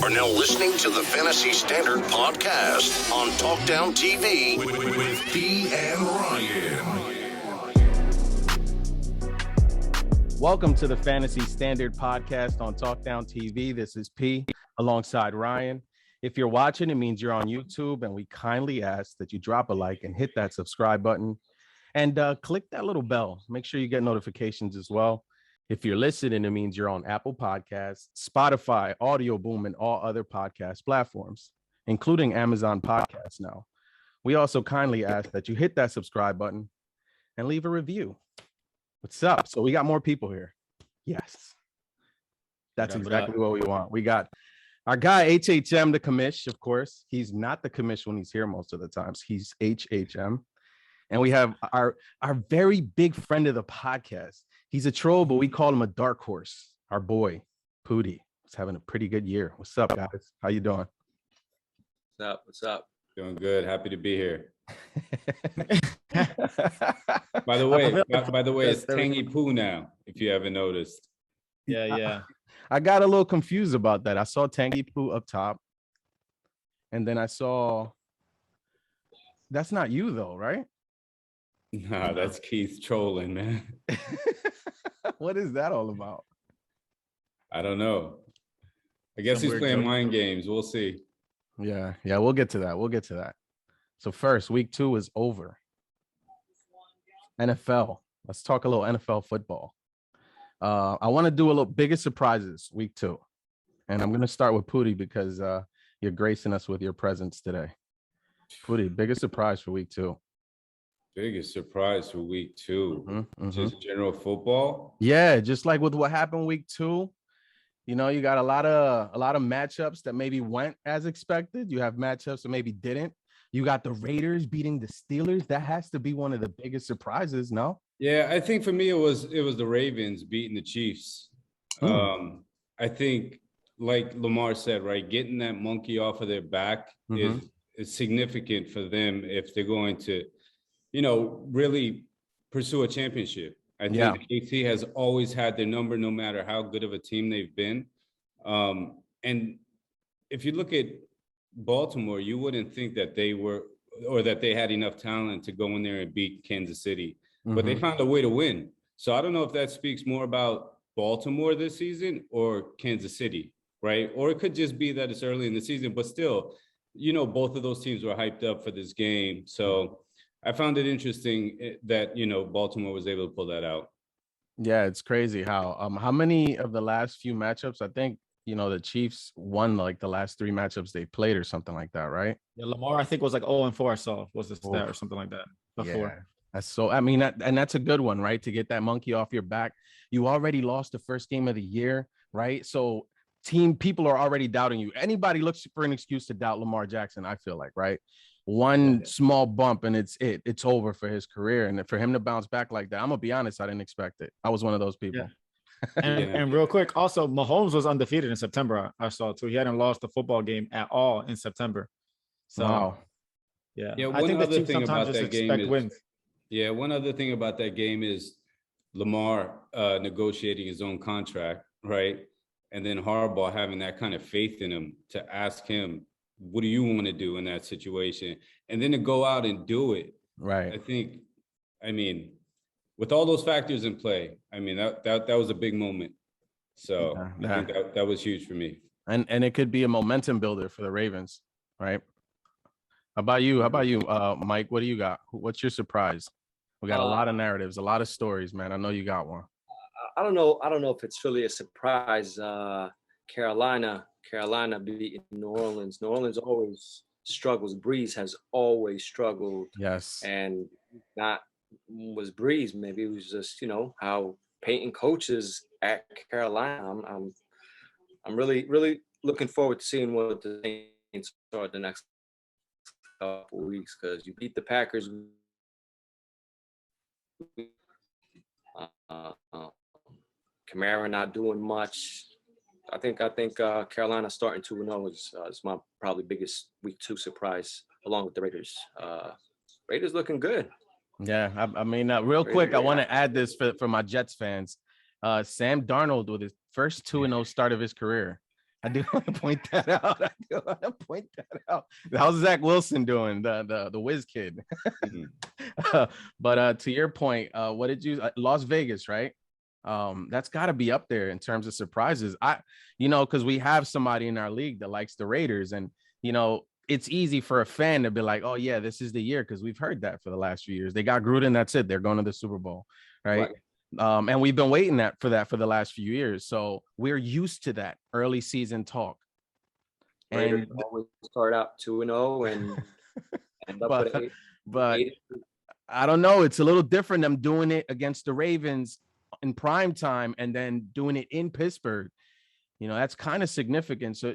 are now listening to the Fantasy Standard Podcast on Talkdown TV with P and Ryan. Welcome to the Fantasy Standard Podcast on Talkdown TV. This is P alongside Ryan. If you're watching, it means you're on YouTube, and we kindly ask that you drop a like and hit that subscribe button and click that little bell. Make sure you get notifications as well. If you're listening, it means you're on Apple Podcasts, Spotify, Audio Boom, and all other podcast platforms, including Amazon Podcasts now. We also kindly ask that you hit that subscribe button and leave a review. What's up? So we got more people here. Yes. That's exactly what we want. We got our guy, HHM, the commish, of course. He's not the commish when he's here most of the times. He's HHM. And we have our very big friend of the podcast. He's a troll, but we call him a dark horse. Our boy, Pooty, is having a pretty good year. What's up, guys? How you doing? What's up? Doing good. Happy to be here. By the way, it's Tangy Poo now, if you haven't noticed. Yeah. I got a little confused about that. I saw Tangy Poo up top. And then I saw, that's not you though, right? Nah, that's Keith trolling, man. What is that all about? I don't know. I guess he's playing mind games. We'll see. Yeah, we'll get to that. So first, week 2 is over. NFL. Let's talk a little NFL football. I want to do a little biggest surprises week 2. And I'm going to start with Pooty because you're gracing us with your presence today. Pooty, biggest surprise for week 2. Biggest surprise for week 2. Just general football. Yeah, just like with what happened week 2. You know, you got a lot of matchups that maybe went as expected. You have matchups that maybe didn't. You got the Raiders beating the Steelers. That has to be one of the biggest surprises, no? Yeah, I think for me it was the Ravens beating the Chiefs. I think, like Lamar said, right, getting that monkey off of their back is significant for them if they're going to, really pursue a championship. I think KC has always had their number, no matter how good of a team they've been. And if you look at Baltimore, you wouldn't think that they had enough talent to go in there and beat Kansas City, but they found a way to win. So I don't know if that speaks more about Baltimore this season or Kansas City, right? Or it could just be that it's early in the season, but still, both of those teams were hyped up for this game. So I found it interesting that, Baltimore was able to pull that out. Yeah, it's crazy how many of the last few matchups, I think, the Chiefs won like the last 3 matchups they played or something like that, right? Yeah, Lamar, I think, was like 0-4, so was the stat or something like that before. Yeah. That's so, and that's a good one, right? To get that monkey off your back. You already lost the first game of the year, right? So people are already doubting you. Anybody looks for an excuse to doubt Lamar Jackson, I feel like, right? One small bump and it's over for his career. And for him to bounce back like that, I'm gonna be honest, I didn't expect it. I was one of those people. Yeah. And real quick, also Mahomes was undefeated in September. I saw too. He hadn't lost a football game at all in September. So wow. Yeah. One other thing about that game is wins. Yeah, one other thing about that game is Lamar negotiating his own contract, right? And then Harbaugh having that kind of faith in him to ask him, what do you want to do in that situation? And then to go out and do it. Right. I think, with all those factors in play, that was a big moment. So I think that was huge for me. And it could be a momentum builder for the Ravens, right? How about you, Mike? What do you got? What's your surprise? We got a lot of narratives, a lot of stories, man. I know you got one. I don't know if it's really a surprise. Carolina beating New Orleans. New Orleans always struggles. Breeze has always struggled. Yes. And not was Breeze. Maybe it was just, how Peyton coaches at Carolina. I'm really, really looking forward to seeing what the Saints are the next couple of weeks, because you beat the Packers. Kamara not doing much. I think Carolina starting 2-0 is my probably biggest week 2 surprise, along with the Raiders. Raiders looking good. Yeah, real quick, I want to add this for my Jets fans. Sam Darnold with his first 2-0 start of his career. I do want to point that out. How's Zach Wilson doing? The whiz kid. But to your point, what did you Las Vegas, right? That's got to be up there in terms of surprises. Because we have somebody in our league that likes the Raiders, and it's easy for a fan to be like, oh yeah, this is the year, because we've heard that for the last few years. They got Gruden, that's it. They're going to the Super Bowl, right? And we've been waiting for the last few years. So we're used to that early season talk. Raiders always start out 2-0 and end up with 8. But I don't know. It's a little different. Them doing it against the Ravens in prime time and then doing it in Pittsburgh. That's kind of significant. So,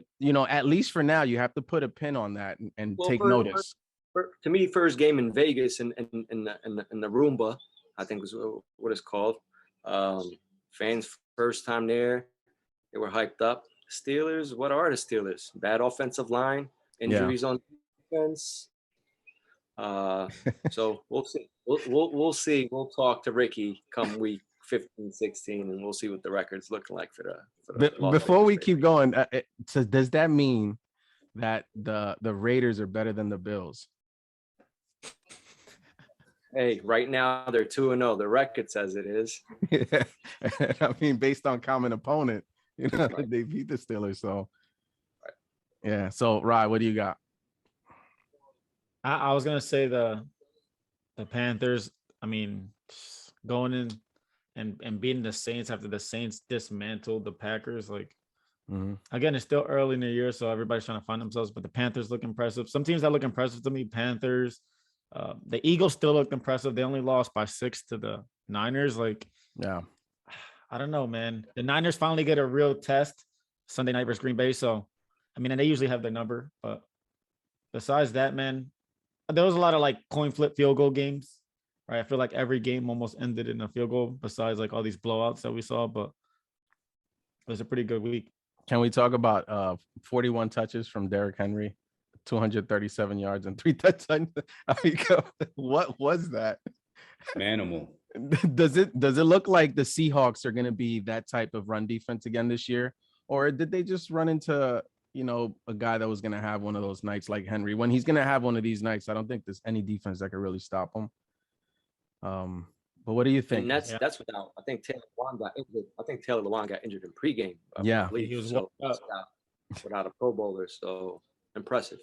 at least for now, you have to put a pin on that and take notice. To me, first game in Vegas and in the Roomba, I think was what it's called. Fans first time there, they were hyped up. Steelers, what are the Steelers? Bad offensive line, injuries on defense. So we'll see. We'll see. We'll talk to Ricky come week 15, 16, and we'll see what the record's looking like for the before we keep going. So does that mean that the Raiders are better than the Bills? Hey, right now they're 2-0. The record says it is. Yeah. I mean, based on common opponent, they beat the Steelers. So, yeah. So, Rod, what do you got? I was gonna say the Panthers. I mean, going in and beating the Saints after the Saints dismantled the Packers. Like, again, it's still early in the year, so everybody's trying to find themselves. But the Panthers look impressive. Some teams that look impressive to me, Panthers. The Eagles still look impressive. They only lost by 6 to the Niners. Like, yeah, I don't know, man. The Niners finally get a real test Sunday night versus Green Bay. So, I mean, and they usually have their number. But besides that, man, there was a lot of like coin flip field goal games, right? I feel like every game almost ended in a field goal besides like all these blowouts that we saw. But it was a pretty good week. Can we talk about 41 touches from Derrick Henry? 237 yards and 3 touchdowns. I mean, what was that? Manimal. Does it look like the Seahawks are going to be that type of run defense again this year, or did they just run into a guy that was going to have one of those nights like Henry? When he's going to have one of these nights, I don't think there's any defense that could really stop him. But what do you think? And that's without. I think Taylor Lewan got injured. I think Taylor Lewan got injured in pregame. Yeah, he was without a Pro Bowler, so impressive.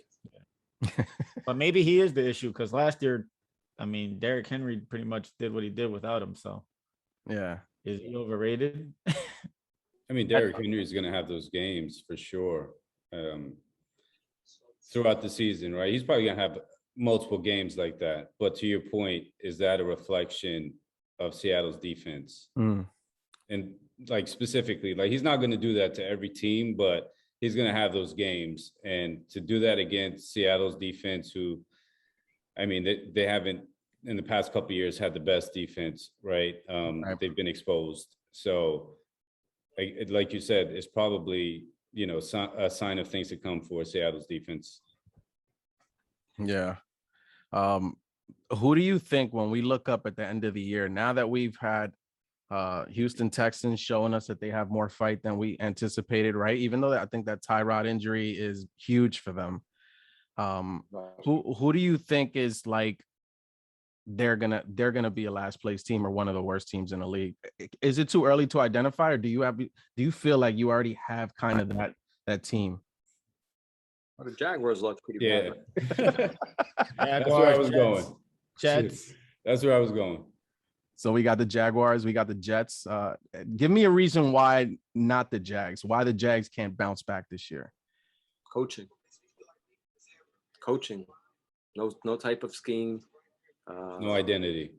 But maybe he is the issue, because last year, I mean, Derrick Henry pretty much did what he did without him. So, yeah, is he overrated? I mean, Derrick Henry is going to have those games for sure throughout the season, right? He's probably going to have multiple games like that. But to your point, is that a reflection of Seattle's defense? And like specifically, like he's not going to do that to every team, but he's going to have those games. And to do that against Seattle's defense, who, I mean, they haven't in the past couple of years had the best defense, right? They've been exposed. So like you said, it's probably, a sign of things to come for Seattle's defense. Yeah. Who do you think, when we look up at the end of the year, now that we've had Houston Texans showing us that they have more fight than we anticipated, right? Even though I think that Tyrod injury is huge for them. Who do you think is like they're gonna be a last place team or one of the worst teams in the league? Is it too early to identify, or do you feel like you already have kind of that team? Well, the Jaguars look pretty bad. That's where I was going. Jets. That's where I was going. So we got the Jaguars, we got the Jets. Give me a reason why not the Jags. Why the Jags can't bounce back this year? Coaching. No type of scheme. No identity.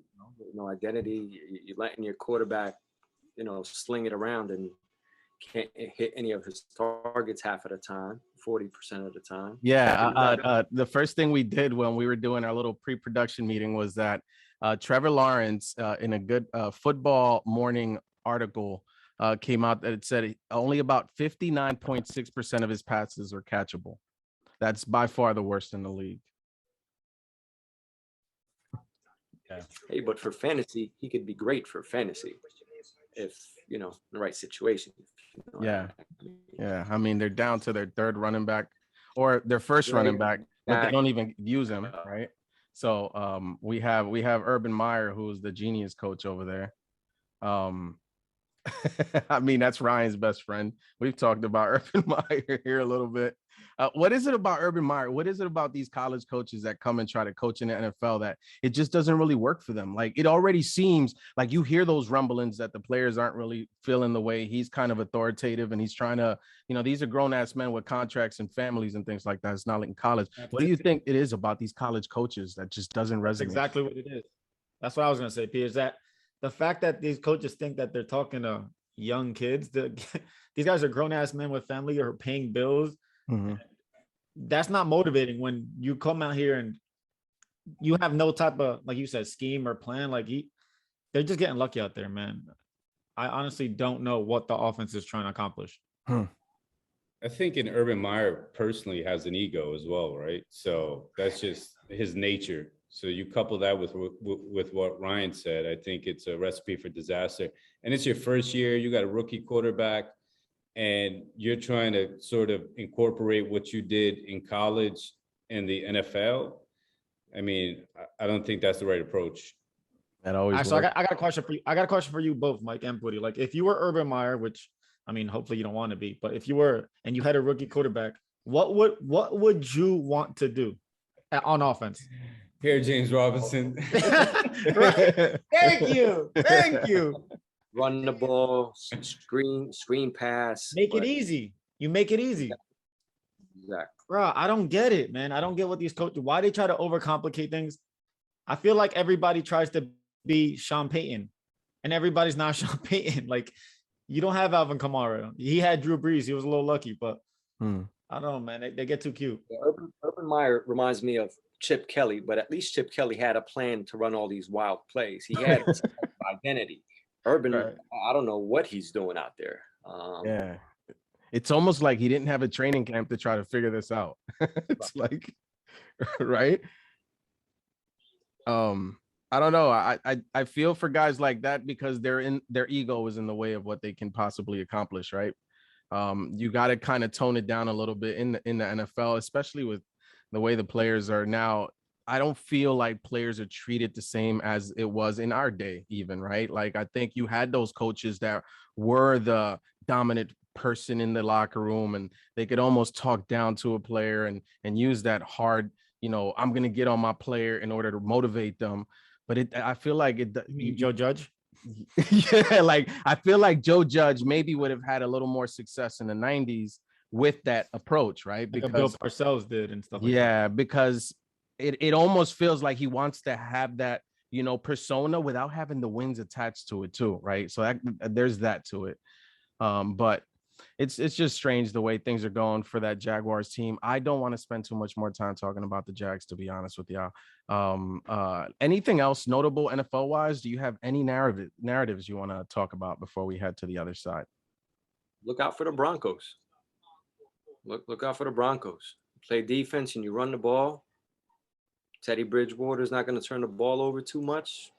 No identity. You're letting your quarterback, sling it around and can't hit any of his targets half of the time, 40% of the time. Yeah. The first thing we did when we were doing our little pre-production meeting was that Trevor Lawrence, in a good football morning article, came out that it said only about 59.6% of his passes are catchable. That's by far the worst in the league. Yeah. Hey, but for fantasy, he could be great for fantasy. If you know, in the right situation. Yeah. Yeah. I mean, they're down to their third running back or their first running back, but they don't even use him, right? So we have Urban Meyer, who's the genius coach over there. I mean, that's Ryan's best friend. We've talked about Urban Meyer here a little bit. What is it about Urban Meyer? What is it about these college coaches that come and try to coach in the NFL that it just doesn't really work for them? Like, it already seems like you hear those rumblings that the players aren't really feeling the way he's kind of authoritative and he's trying to, you know, these are grown ass men with contracts and families and things like that. It's not like in college. What do you think it is about these college coaches that just doesn't resonate? That's exactly what it is. That's what I was going to say, P, is that the fact that these coaches think that they're talking to young kids, these guys are grown ass men with family or paying bills. Mm-hmm. That's not motivating when you come out here and you have no type of, like you said, scheme or plan. Like they're just getting lucky out there, man. I honestly don't know what the offense is trying to accomplish. I think Urban Meyer personally has an ego as well, right? So that's just his nature. So you couple that with what Ryan said, I think it's a recipe for disaster. And it's your first year, you got a rookie quarterback, and you're trying to sort of incorporate what you did in college and the NFL. I mean, I don't think that's the right approach. That always. So I got a question for you. I got a question for you both, Mike and Woody. Like, if you were Urban Meyer, which I mean, hopefully you don't want to be, but if you were and you had a rookie quarterback, what would you want to do on offense? Here, James Robinson. Thank you. Run the ball, screen pass. Make it easy. You make it easy. Exactly. Bro, I don't get it, man. I don't get what these coaches, why they try to overcomplicate things. I feel like everybody tries to be Sean Payton, and everybody's not Sean Payton. Like, you don't have Alvin Kamara. He had Drew Brees. He was a little lucky, but I don't know, man. They get too cute. Yeah, Urban Meyer reminds me of Chip Kelly, but at least Chip Kelly had a plan to run all these wild plays. He had identity. Urban, right. I don't know what he's doing out there. Yeah. It's almost like he didn't have a training camp to try to figure this out. It's like, right? I don't know. I feel for guys like that because their ego is in the way of what they can possibly accomplish, right? You got to kind of tone it down a little bit in the NFL, especially with the way the players are now. I don't feel like players are treated the same as it was in our day, even, right? Like, I think you had those coaches that were the dominant person in the locker room, and they could almost talk down to a player and use that hard, you know, I'm going to get on my player in order to motivate them. But I feel like it. You mean Joe Judge? Yeah, like I feel like Joe Judge maybe would have had a little more success in the 90s with that approach, right? Because Bill Parcells did and stuff like that. Yeah, because it almost feels like he wants to have that, you know, persona without having the wins attached to it too, right? So there's that to it. But it's just strange the way things are going for that Jaguars team. I don't want to spend too much more time talking about the Jags, to be honest with y'all. Anything else notable NFL wise? Do you have any narratives you want to talk about before we head to the other side? Look out for the Broncos. Look out for the Broncos. Play defense and you run the ball. Teddy Bridgewater is not going to turn the ball over too much.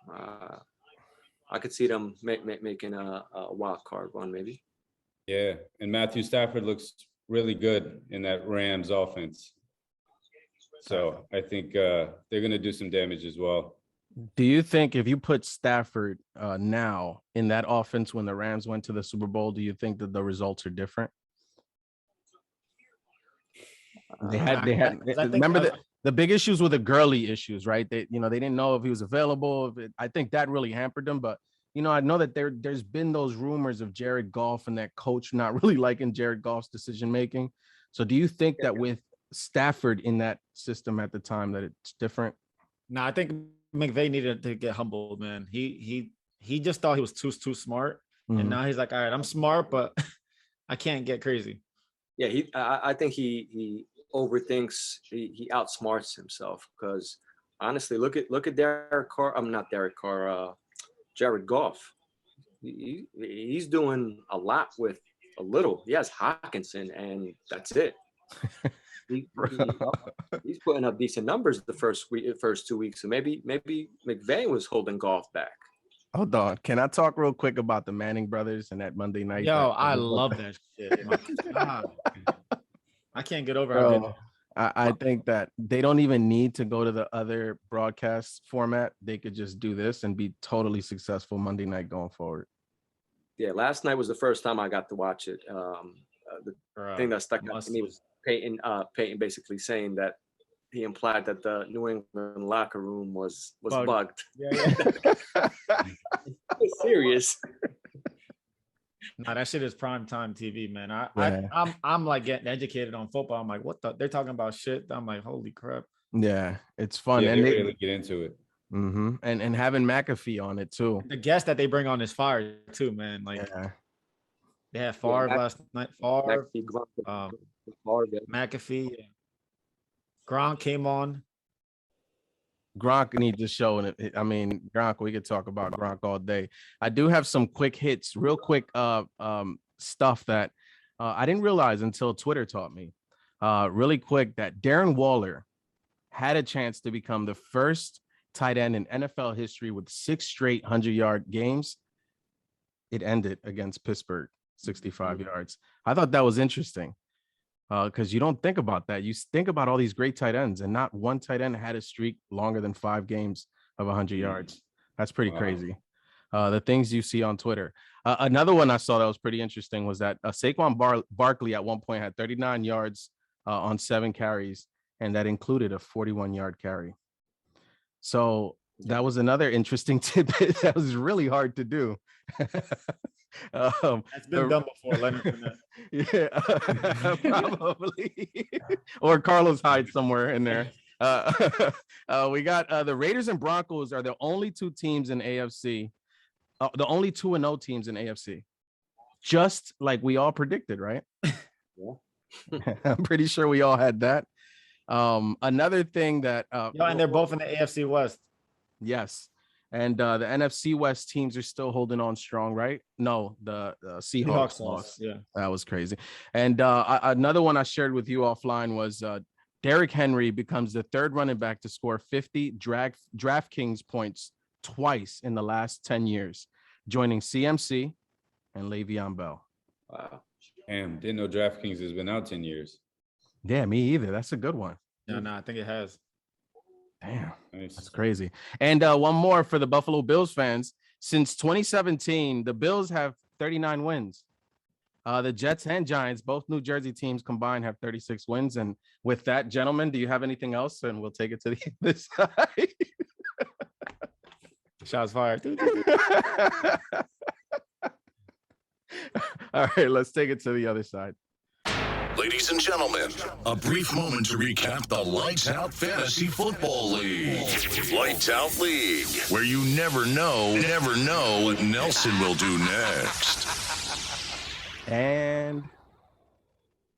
I could see them making a wild card run, maybe. Yeah, and Matthew Stafford looks really good in that Rams offense. So I think they're going to do some damage as well. Do you think if you put Stafford now in that offense when the Rams went to the Super Bowl, do you think that the results are different? They had remember the big issues were the Gurley issues, right? They didn't know if he was available. I think that really hampered them. But, you know, I know that there's been those rumors of Jared Goff and that coach not really liking Jared Goff's decision making. So do you think that with Stafford in that system at the time that it's different? No, I think McVay needed to get humbled, man. He just thought he was too smart. Mm-hmm. And now he's like, all right, I'm smart, but I can't get crazy. Yeah, I think he overthinks. He outsmarts himself because honestly, look at Derek Carr. I'm not Derek Carr. Jared Goff. He's doing a lot with a little. He has Hawkinson, and that's it. He's putting up decent numbers the first 2 weeks. So maybe McVay was holding Goff back. Hold on. Can I talk real quick about the Manning brothers and that Monday night? Yo, I love that shit. My God. I can't get over how good. I think that they don't even need to go to the other broadcast format. They could just do this and be totally successful Monday night going forward. Yeah, last night was the first time I got to watch it. The thing that stuck out to me was Peyton basically saying that he implied that the New England locker room was bugged. Yeah. It's serious. Nah, that shit is primetime TV, man. I'm like getting educated on football. I'm like, what the? They're talking about shit. I'm like, holy crap. Yeah, it's fun. Yeah, and they really get into it. Mm-hmm. And having McAfee on it too. The guest that they bring on is fire too, man. Like they had Favre last night. Favre, McAfee. Gronk came on. Gronk needs to show it. I mean, Gronk, we could talk about Gronk all day. I do have some quick hits, real quick stuff that I didn't realize until Twitter taught me. Really quick, that Darren Waller had a chance to become the first tight end in NFL history with 6 straight 100-yard games. It ended against Pittsburgh, 65 yards. I thought that was interesting. Because you don't think about that. You think about all these great tight ends, and not one tight end had a streak longer than 5 games of 100 yards. That's pretty crazy. The things you see on Twitter. Another one I saw that was pretty interesting was that Saquon Barkley at one point had 39 yards on 7 carries, and that included a 41-yard carry. So that was another interesting tidbit that was really hard to do. That's been done before, Leonard. Yeah, probably. Or Carlos Hyde somewhere in there. We got the Raiders and Broncos are the only 2 teams in AFC, the only 2-0 teams in AFC, just like we all predicted, right? Yeah. I'm pretty sure we all had that. Another thing that and they're both in the AFC West. Yes. And the NFC West teams are still holding on strong, right? No, the Seahawks lost. Yeah, that was crazy. And another one I shared with you offline was Derrick Henry becomes the 3rd running back to score 50 DraftKings points twice in the last 10 years, joining CMC and Le'Veon Bell. Wow. Damn, didn't know DraftKings has been out 10 years. Yeah, me either. That's a good one. No, I think it has. Damn, that's crazy. And one more for the Buffalo Bills fans. Since 2017, the Bills have 39 wins. The Jets and Giants, both New Jersey teams combined, have 36 wins. And with that, gentlemen, do you have anything else? And we'll take it to the other side. Shots fired. All right, let's take it to the other side. Ladies and gentlemen, a brief moment to recap the Lights Out Fantasy Football League. Lights Out League, where you never know what Nelson will do next. And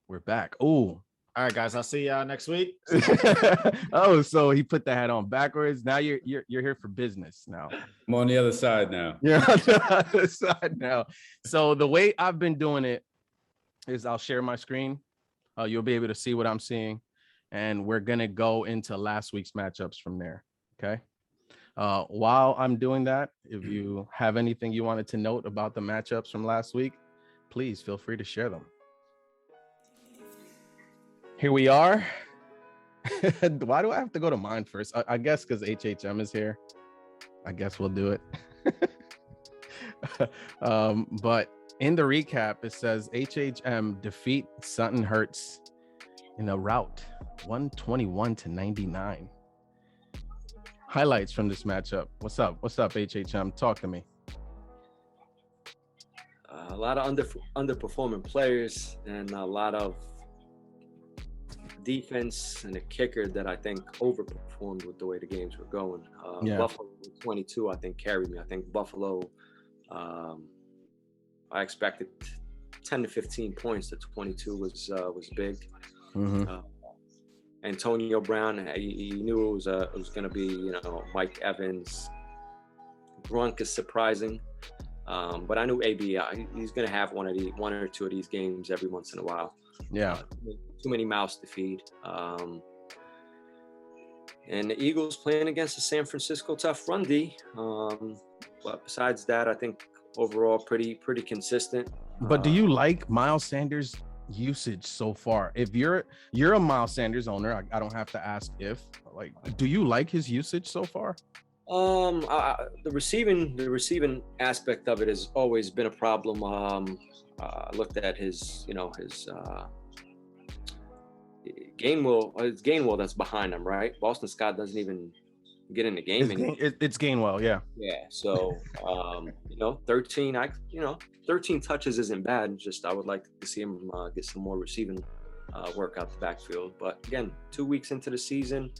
we're back. Oh, all right, guys. I'll see y'all next week. Oh, so he put the hat on backwards. Now you're here for business now. I'm on the other side now. You're on the other side now. So the way I've been doing it is I'll share my screen. You'll be able to see what I'm seeing, and we're gonna go into last week's matchups from there. Okay. While I'm doing that, if you have anything you wanted to note about the matchups from last week, please feel free to share them. Here we are. Why do I have to go to mine first? I guess because HHM is here. I guess we'll do it. But in the recap, it says HHM defeat Sutton Hurts in a rout, 121-99. Highlights from this matchup. What's up, HHM? Talk to me. A lot of underperforming players and a lot of defense and a kicker that I think overperformed with the way the games were going. Buffalo 22, I think, carried me. I think Buffalo, I expected 10 to 15 points. The 22 was big. Mm-hmm. Antonio Brown, he knew it was going to be, Mike Evans. Gronk is surprising, but I knew AB. He's going to have one or two of these games every once in a while. Yeah. Too many mouths to feed. And the Eagles playing against the San Francisco tough run D. But besides that, I think overall pretty consistent. But do you like Miles Sanders' usage so far? If you're a Miles Sanders owner, I don't have to ask if. Like, do you like his usage so far? The receiving aspect of it has always been a problem. I looked at his Gainwell that's behind him, right? Boston Scott doesn't even get in the game anymore. It's Gainwell, yeah. Yeah. So 13 touches isn't bad. Just I would like to see him get some more receiving work out the backfield. But again, 2 weeks into the season,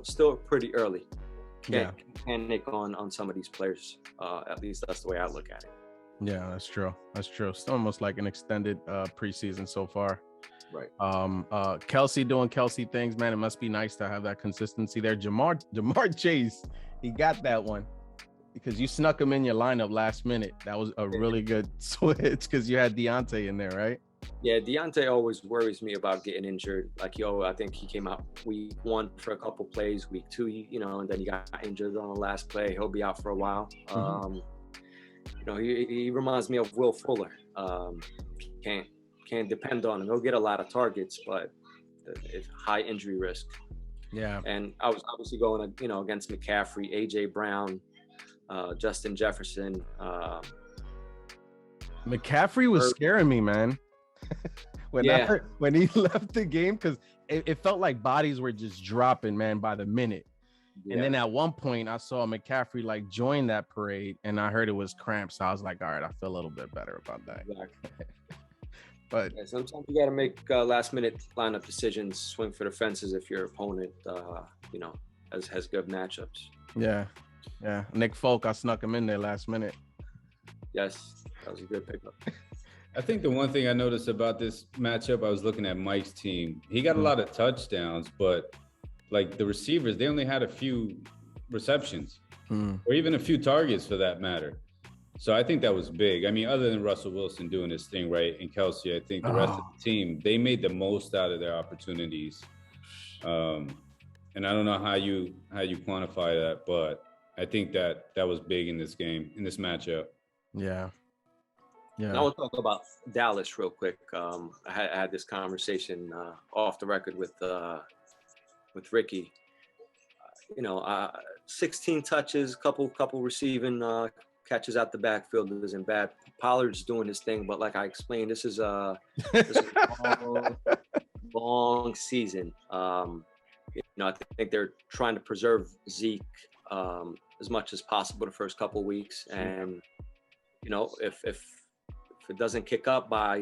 still pretty early. Can't panic on some of these players. At least that's the way I look at it. Yeah, that's true. It's almost like an extended preseason so far. Right. Kelsey doing Kelsey things, man. It must be nice to have that consistency there. Jamar Chase, he got that one because you snuck him in your lineup last minute. That was a really good switch because you had Deontay in there, right? Yeah, Deontay always worries me about getting injured. Like, I think he came out week 1 for a couple plays, week 2, and then he got injured on the last play. He'll be out for a while. He reminds me of Will Fuller. Can't depend on him. He'll get a lot of targets, but it's high injury risk. Yeah. And I was obviously going, against McCaffrey, AJ Brown, Justin Jefferson. McCaffrey was scaring me, man. when he left the game, because it felt like bodies were just dropping, man, by the minute. Yeah. And then at one point I saw McCaffrey like join that parade and I heard it was cramps. So I was like, all right, I feel a little bit better about that. Exactly. But sometimes you got to make last minute lineup decisions, swing for the fences if your opponent, has good matchups. Yeah. Nick Folk, I snuck him in there last minute. Yes, that was a good pickup. I think the one thing I noticed about this matchup, I was looking at Mike's team. He got a lot of touchdowns, but like the receivers, they only had a few receptions or even a few targets for that matter. So I think that was big. I mean, other than Russell Wilson doing his thing, right, and Kelsey, I think the rest of the team, they made the most out of their opportunities. And I don't know how you quantify that, but I think that was big in this game, in this matchup. Yeah. Now we'll talk about Dallas real quick. I had this conversation off the record with Ricky. 16 touches, couple receiving catches out the backfield isn't bad. Pollard's doing his thing, but like I explained, this is a long season. I think they're trying to preserve Zeke as much as possible the first couple weeks, and if it doesn't kick up by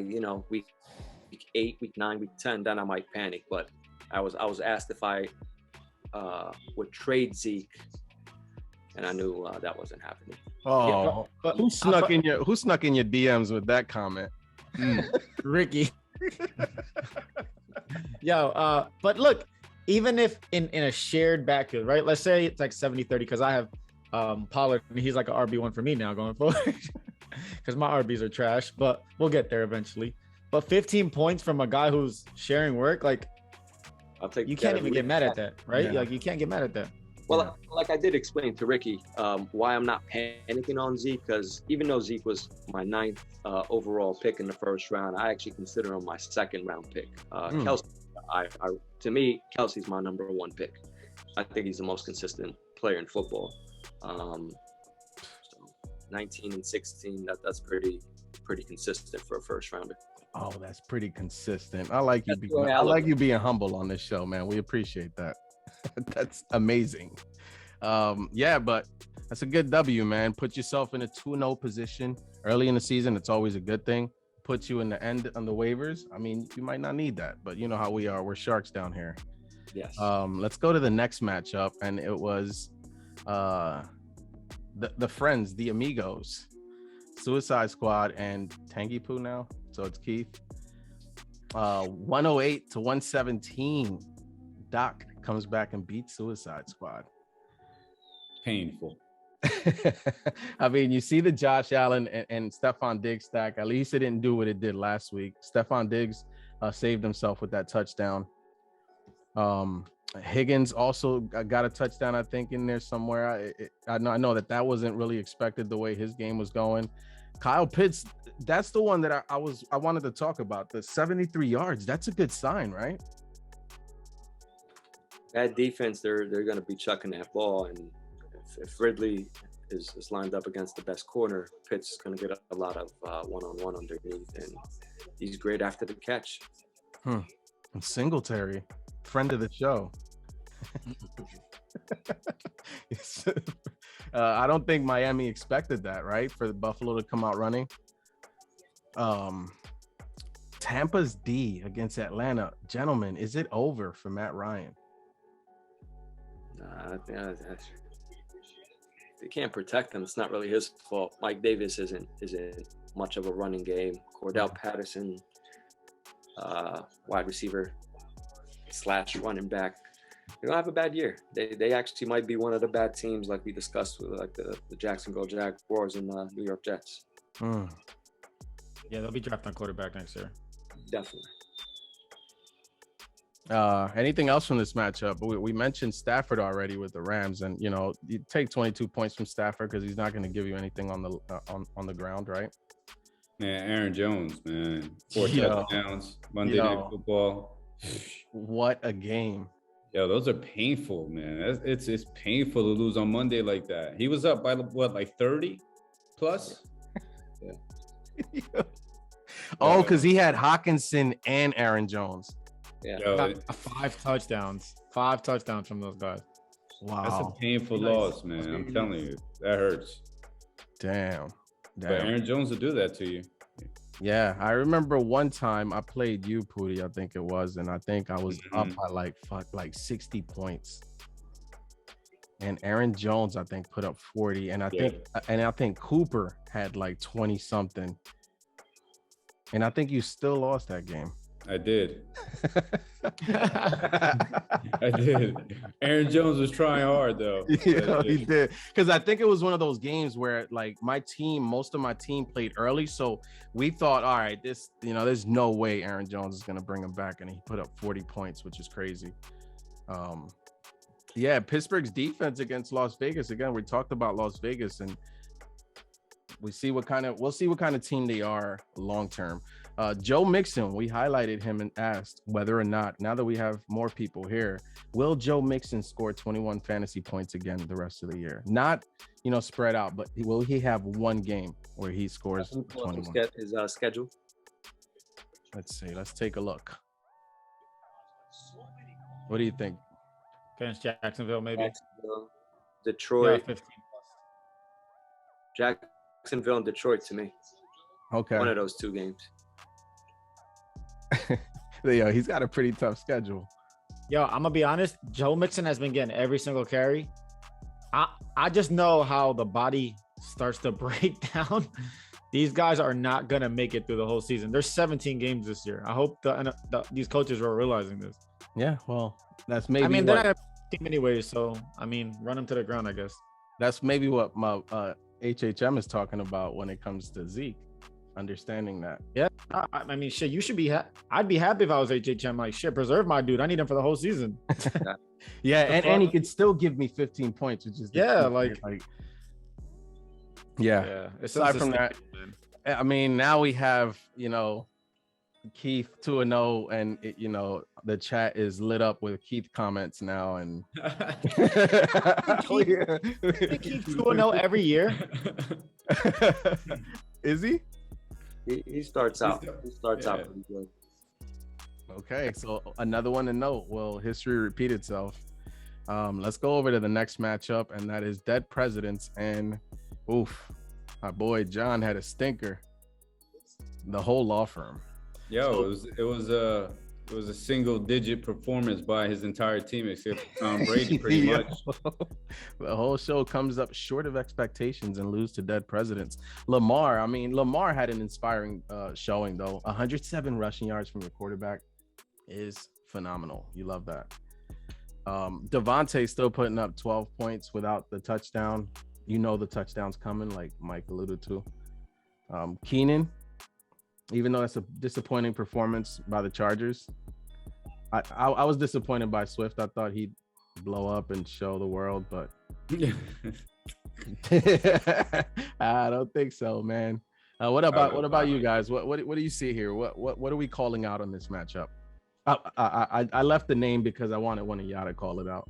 week 8, week 9, week 10, then I might panic. But I was asked if I would trade Zeke, and I knew that wasn't happening. Oh, yeah, who snuck in your DMs with that comment? Ricky. But look, even if in a shared backfield, right? Let's say it's like 70-30 because I have Pollard and he's like an RB1 for me now going forward because my RBs are trash, but we'll get there eventually. But 15 points from a guy who's sharing work, like you can't even get mad at that, right? Yeah. Like you can't get mad at that. Well, like I did explain to Ricky why I'm not panicking on Zeke, because even though Zeke was my 9th overall pick in the first round, I actually consider him my 2nd round pick. Kelsey, to me, Kelsey's my number 1 pick. I think he's the most consistent player in football. 19 and 16, that's pretty consistent for a first rounder. Oh, that's pretty consistent. I like you being humble on this show, man. We appreciate that. That's amazing. But that's a good W, man. Put yourself in a 2-0 position early in the season. It's always a good thing. Puts you in the end on the waivers. I mean, you might not need that, but you know how we are. We're sharks down here. Yes. Let's go to the next matchup, and it was the friends, the amigos, Suicide Squad and Tangy Poo now. So it's Keith. 108 to 117. Doc comes back and beats Suicide Squad. Painful. I mean, you see the Josh Allen and Stephon Diggs stack. At least it didn't do what it did last week. Stephon Diggs saved himself with that touchdown. Higgins also got a touchdown, I think, in there somewhere. I know that wasn't really expected the way his game was going. Kyle Pitts, that's the one that I wanted to talk about. The 73 yards, that's a good sign, right? That defense, they're going to be chucking that ball, and if Ridley is lined up against the best corner, Pitts is going to get a lot of one-on-one underneath, and he's great after the catch. And Singletary, friend of the show. I don't think Miami expected that, right? For the Buffalo to come out running. Tampa's D against Atlanta. Gentlemen, is it over for Matt Ryan? They can't protect him. It's not really his fault. Mike Davis isn't much of a running game. Cordell Patterson, wide receiver / running back. They don't have a bad year. They actually might be one of the bad teams, like we discussed with like the Jacksonville Jaguars and the New York Jets. Yeah, they'll be drafting a quarterback next year. Definitely. Anything else from this matchup? We mentioned Stafford already with the Rams, and you take 22 points from Stafford because he's not going to give you anything on the ground, right? Man, Aaron Jones, man, 4 touchdowns, Monday Night Football. What a game! Yo, those are painful, man. It's painful to lose on Monday like that. He was up by what, like 30 plus? Yeah. Oh, because he had Hawkinson and Aaron Jones. Yeah. Yo, 5 touchdowns. 5 touchdowns from those guys. Wow. That's a painful loss, man. I'm telling you, that hurts. Damn. But Aaron Jones will do that to you. Yeah, I remember one time I played you, Pooty, I think it was, and I think I was up by like 60 points. And Aaron Jones, I think, put up 40, and I think Cooper had like 20 something. And I think you still lost that game. I did. I did. Aaron Jones was trying hard though. Yeah, he did. Because I think it was one of those games where like most of my team played early. So we thought, all right, there's no way Aaron Jones is going to bring him back. And he put up 40 points, which is crazy. Yeah, Pittsburgh's defense against Las Vegas. Again, we talked about Las Vegas, and we'll see what kind of team they are long term. Joe Mixon, we highlighted him and asked whether or not, now that we have more people here, will Joe Mixon score 21 fantasy points again the rest of the year? Not, spread out, but will he have one game where he scores 21? His schedule. Let's see. Let's take a look. What do you think? Against Jacksonville, maybe. Jacksonville, Detroit. Yeah, 15 plus. Jacksonville and Detroit to me. Okay. One of those 2 games. Yeah, he's got a pretty tough schedule. Yo, I'm gonna be honest. Joe Mixon has been getting every single carry. I just know how the body starts to break down. These guys are not gonna make it through the whole season. There's 17 games this year. I hope these coaches are realizing this. Yeah, well, that's maybe. I mean, they're not a team anyways, so I mean, run them to the ground, I guess. That's maybe what my HHM is talking about when it comes to Zeke. Understanding that. Yeah, I mean, shit, you should be. I'd be happy if I was HHM. Like, shit, preserve my dude. I need him for the whole season. Yeah, and he could still give me 15 points, which is yeah. Aside from that, I mean, now we have Keith 2-0, and the chat is lit up with Keith comments now, and Keith 2-0 every year. Is he? He starts out. He starts out pretty good. Okay, so another one to note. Will history repeat itself? Let's go over to the next matchup, and that is Dead Presidents. And my boy John had a stinker. The whole law firm. Yo, it was a single-digit performance by his entire team except for Tom Brady, pretty much. The whole show comes up short of expectations and lose to Dead Presidents. Lamar had an inspiring showing, though. 107 rushing yards from your quarterback is phenomenal. You love that. Devontae still putting up 12 points without the touchdown. The touchdown's coming, like Mike alluded to. Keenan, even though that's a disappointing performance by the Chargers, I was disappointed by Swift. I thought he'd blow up and show the world, but I don't think so, man. What about you guys? What do you see here? What are we calling out on this matchup? I left the name because I wanted one of y'all to call it out.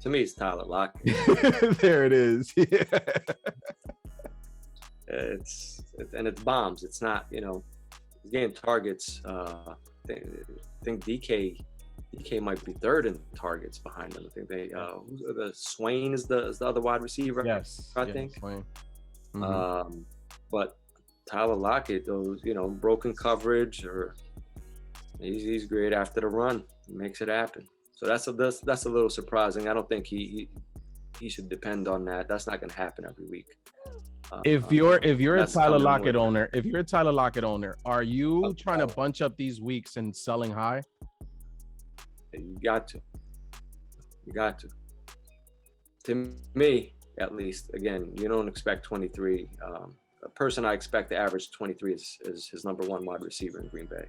To me, it's Tyler Lockett. There it is. It's bombs. It's not, he's getting targets. I think DK might be third in targets behind them. I think the Swain is the other wide receiver. Yes, I think. Swain. But Tyler Lockett, those broken coverage, or he's great after the run. He makes it happen. So that's a little surprising. I don't think he should depend on that. That's not going to happen every week. If you're a Tyler Lockett owner, are you trying to bunch up these weeks and selling high? You got to. To me, at least, again, you don't expect 23. A person I expect to average 23 is his number one wide receiver in Green Bay.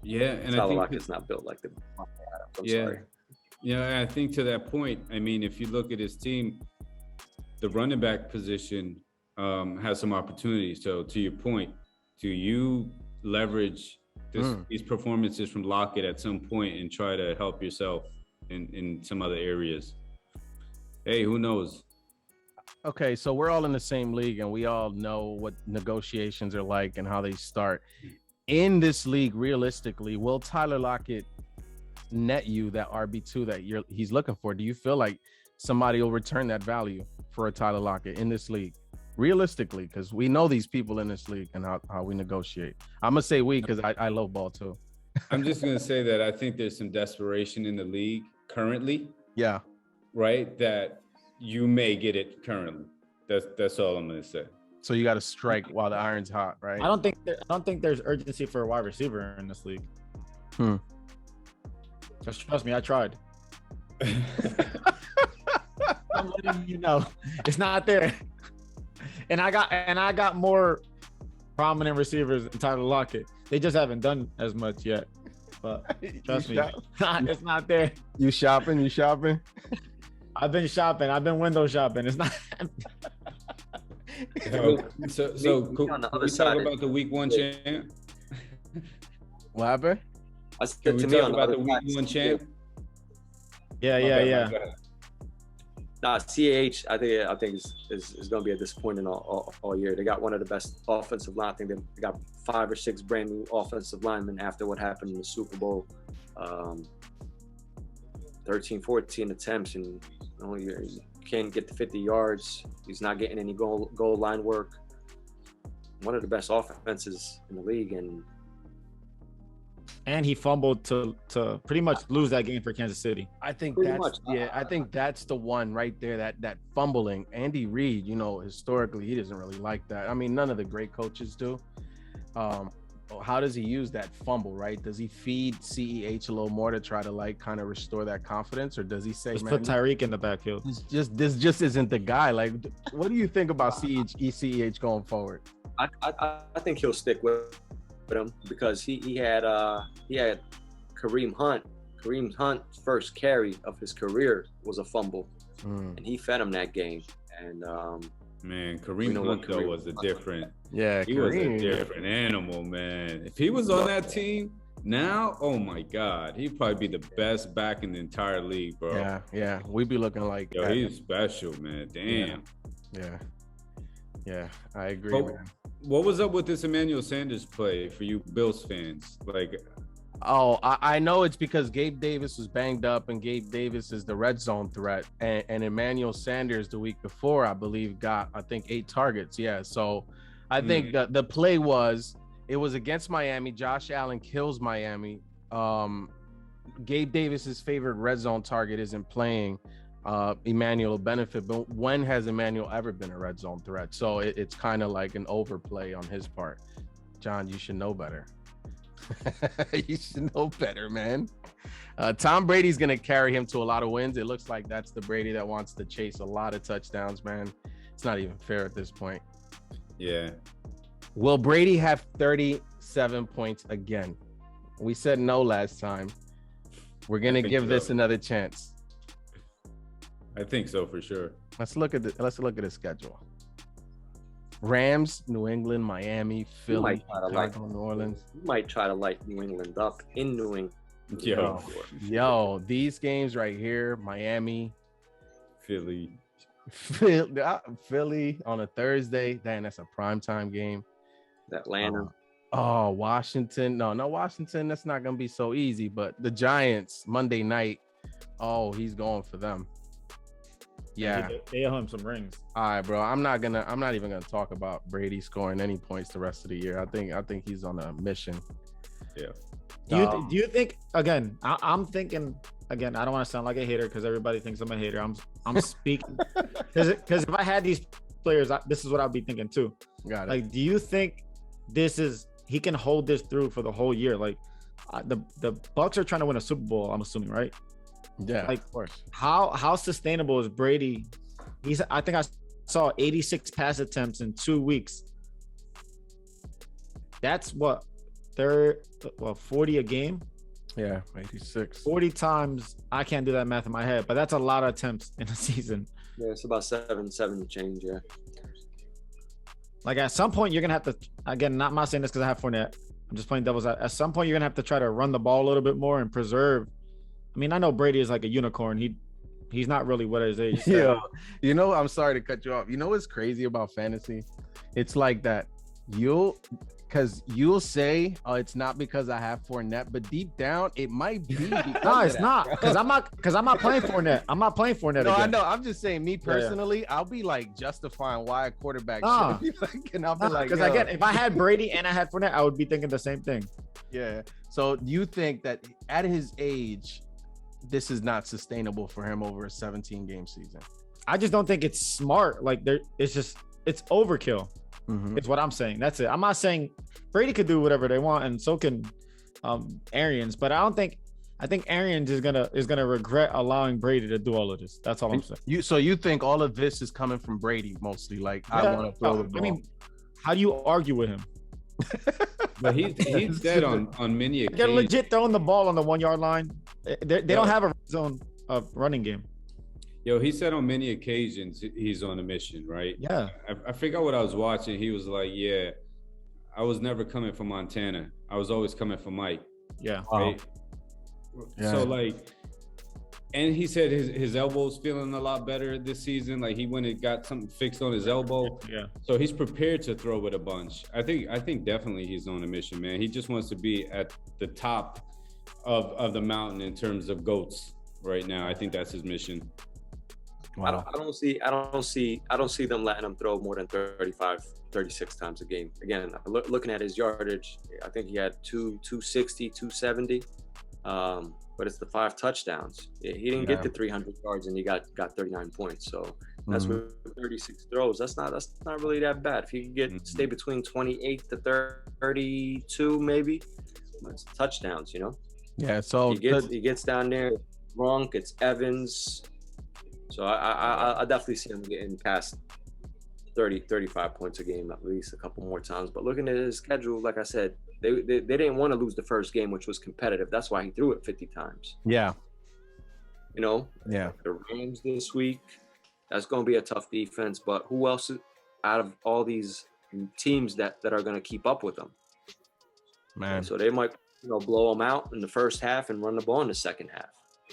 Yeah, and Tyler Lockett's not built like the. Sorry. Yeah, I think to that point, I mean, if you look at his team, the running back position has some opportunities. So to your point, do you leverage these performances from Lockett at some point and try to help yourself in some other areas? Hey, who knows? Okay, so we're all in the same league and we all know what negotiations are like and how they start. In this league, realistically, will Tyler Lockett net you that RB2 that he's looking for? Do you feel like somebody will return that value for a Tyler Lockett in this league? Realistically, because we know these people in this league and how we negotiate. I'm gonna say we because I love ball too. I'm just gonna say that I think there's some desperation in the league currently. Yeah. Right. That you may get it currently. That's all I'm gonna say. So you got to strike while the iron's hot, right? I don't think there's urgency for a wide receiver in this league. Just trust me, I tried. I'm letting you know, it's not there. And I got more prominent receivers than Tyler Lockett. They just haven't done as much yet. But trust me, it's not there. You shopping? I've been shopping. I've been window shopping. It's not. So can we talk about the week one champ? What happened? Can we talk about the week one champ? Yeah. Nah, CAH, I think is going to be a disappointment all year. They got one of the best offensive line. I think they got 5 or 6 brand new offensive linemen after what happened in the Super Bowl. 13, 14 attempts, and you can't get to 50 yards. He's not getting any goal line work. One of the best offenses in the league, and he fumbled to pretty much lose that game for Kansas City. I think I think that's the one right there, that fumbling. Andy Reid, historically, he doesn't really like that. I mean, none of the great coaches do. How does he use that fumble, right? Does he feed CEH a little more to try to kind of restore that confidence, or does he say, just put Tyreek in the backfield? This just isn't the guy. Like, what do you think about CEH going forward? I think he'll stick with him because he had Kareem Hunt. Kareem Hunt's first carry of his career was a fumble, and he fed him that game. And man, Kareem Hunt though was a different. Yeah, he was a different animal, man. If he was on that team now, oh my God, he'd probably be the best back in the entire league, bro. Yeah, we'd be looking like. Yo, he's special, man. Damn. Yeah, I agree, man. What was up with this Emmanuel Sanders play for you Bills fans? I know it's because Gabe Davis was banged up, and Gabe Davis is the red zone threat, and Emmanuel Sanders the week before, I believe, got 8 targets. Yeah, so I think the play was against Miami. Josh Allen kills Miami. Gabe Davis's favorite red zone target isn't playing. Emmanuel will benefit, but when has Emmanuel ever been a red zone threat? So it's kind of like an overplay on his part. John, you should know better. You should know better, man. Tom Brady's going to carry him to a lot of wins. It looks like that's the Brady that wants to chase a lot of touchdowns, man. It's not even fair at this point. Yeah. Will Brady have 37 points again? We said no last time. We're gonna give this another chance. I think so for sure. Let's look at the schedule. Rams, New England, Miami, Philly, Chicago, New Orleans. You might try to light New England up in New England. Yo, these games right here, Miami, Philly on a Thursday. Damn, that's a primetime game. Atlanta. Washington. No, Washington. That's not gonna be so easy. But the Giants, Monday night. Oh, he's going for them. Yeah, they owe him some rings. All right, bro. I'm not even gonna talk about Brady scoring any points the rest of the year. I think he's on a mission. Yeah. Do you think again? I'm thinking again. I don't want to sound like a hater because everybody thinks I'm a hater. I'm speaking because if I had these players, this is what I'd be thinking too. Got it. Like, do you think he can hold this through for the whole year? Like, the Bucks are trying to win a Super Bowl. I'm assuming, right? Yeah, like, of course. How sustainable is Brady? I think I saw 86 pass attempts in 2 weeks. That's 40 a game. Yeah, 86. 40 times. I can't do that math in my head, but that's a lot of attempts in a season. Yeah, it's about seven change. Yeah. Like, at some point, you're gonna have to. Again, not my saying this because I have Fournette. I'm just playing devil's advocate. At some point, you're gonna have to try to run the ball a little bit more and preserve. I mean, I know Brady is like a unicorn. He's not really what his age. Yeah. You know, I'm sorry to cut you off. You know what's crazy about fantasy? It's like that you'll say, oh, it's not because I have Fournette, but deep down it might be. No, it's not because I'm not playing Fournette. I'm not playing Fournette. No, again. I know. I'm just saying, me personally, I'll be like justifying why a quarterback should be like, and I'll be like, because again, if I had Brady and I had Fournette, I would be thinking the same thing. Yeah. So you think that at his age, this is not sustainable for him over a 17-game season? I just don't think it's smart. Like, it's overkill. Mm-hmm. It's what I'm saying. That's it. I'm not saying Brady could do whatever they want, and so can Arians. But I think Arians is gonna regret allowing Brady to do all of this. That's all I'm saying. So you think all of this is coming from Brady mostly? Like, yeah, I want to throw the ball. I mean, how do you argue with him? But he's dead on many occasions. They're legit throwing the ball on the 1 yard line. They don't have a zone running game. Yo, he said on many occasions he's on a mission, right? Yeah. I forgot what I was watching. He was like, yeah, I was never coming for Montana. I was always coming for Mike. Yeah. Right? Yeah. So, like, and he said his elbow's feeling a lot better this season. Like, he went and got something fixed on his elbow. Yeah. So he's prepared to throw with a bunch. I think definitely he's on a mission, man. He just wants to be at the top of the mountain in terms of GOATs right now. I think that's his mission. Wow. I don't see them letting him throw more than 35, 36 times a game. Again, looking at his yardage, I think he had 260, 270. But it's the 5 touchdowns. He didn't get to 300 yards and he got 39 points. So that's with 36 throws. That's not really that bad. If he can stay between 28 to 32, maybe, it's touchdowns, you know? Yeah. So he gets down there. Gronk, it's Evans. So I definitely see him getting past 30, 35 points a game at least a couple more times. But looking at his schedule, like I said, they didn't want to lose the first game, which was competitive. That's why he threw it 50 times. Yeah. You know? Yeah. The Rams this week, that's going to be a tough defense. But who else out of all these teams that are going to keep up with them? Man. And so they might, blow them out in the first half and run the ball in the second half.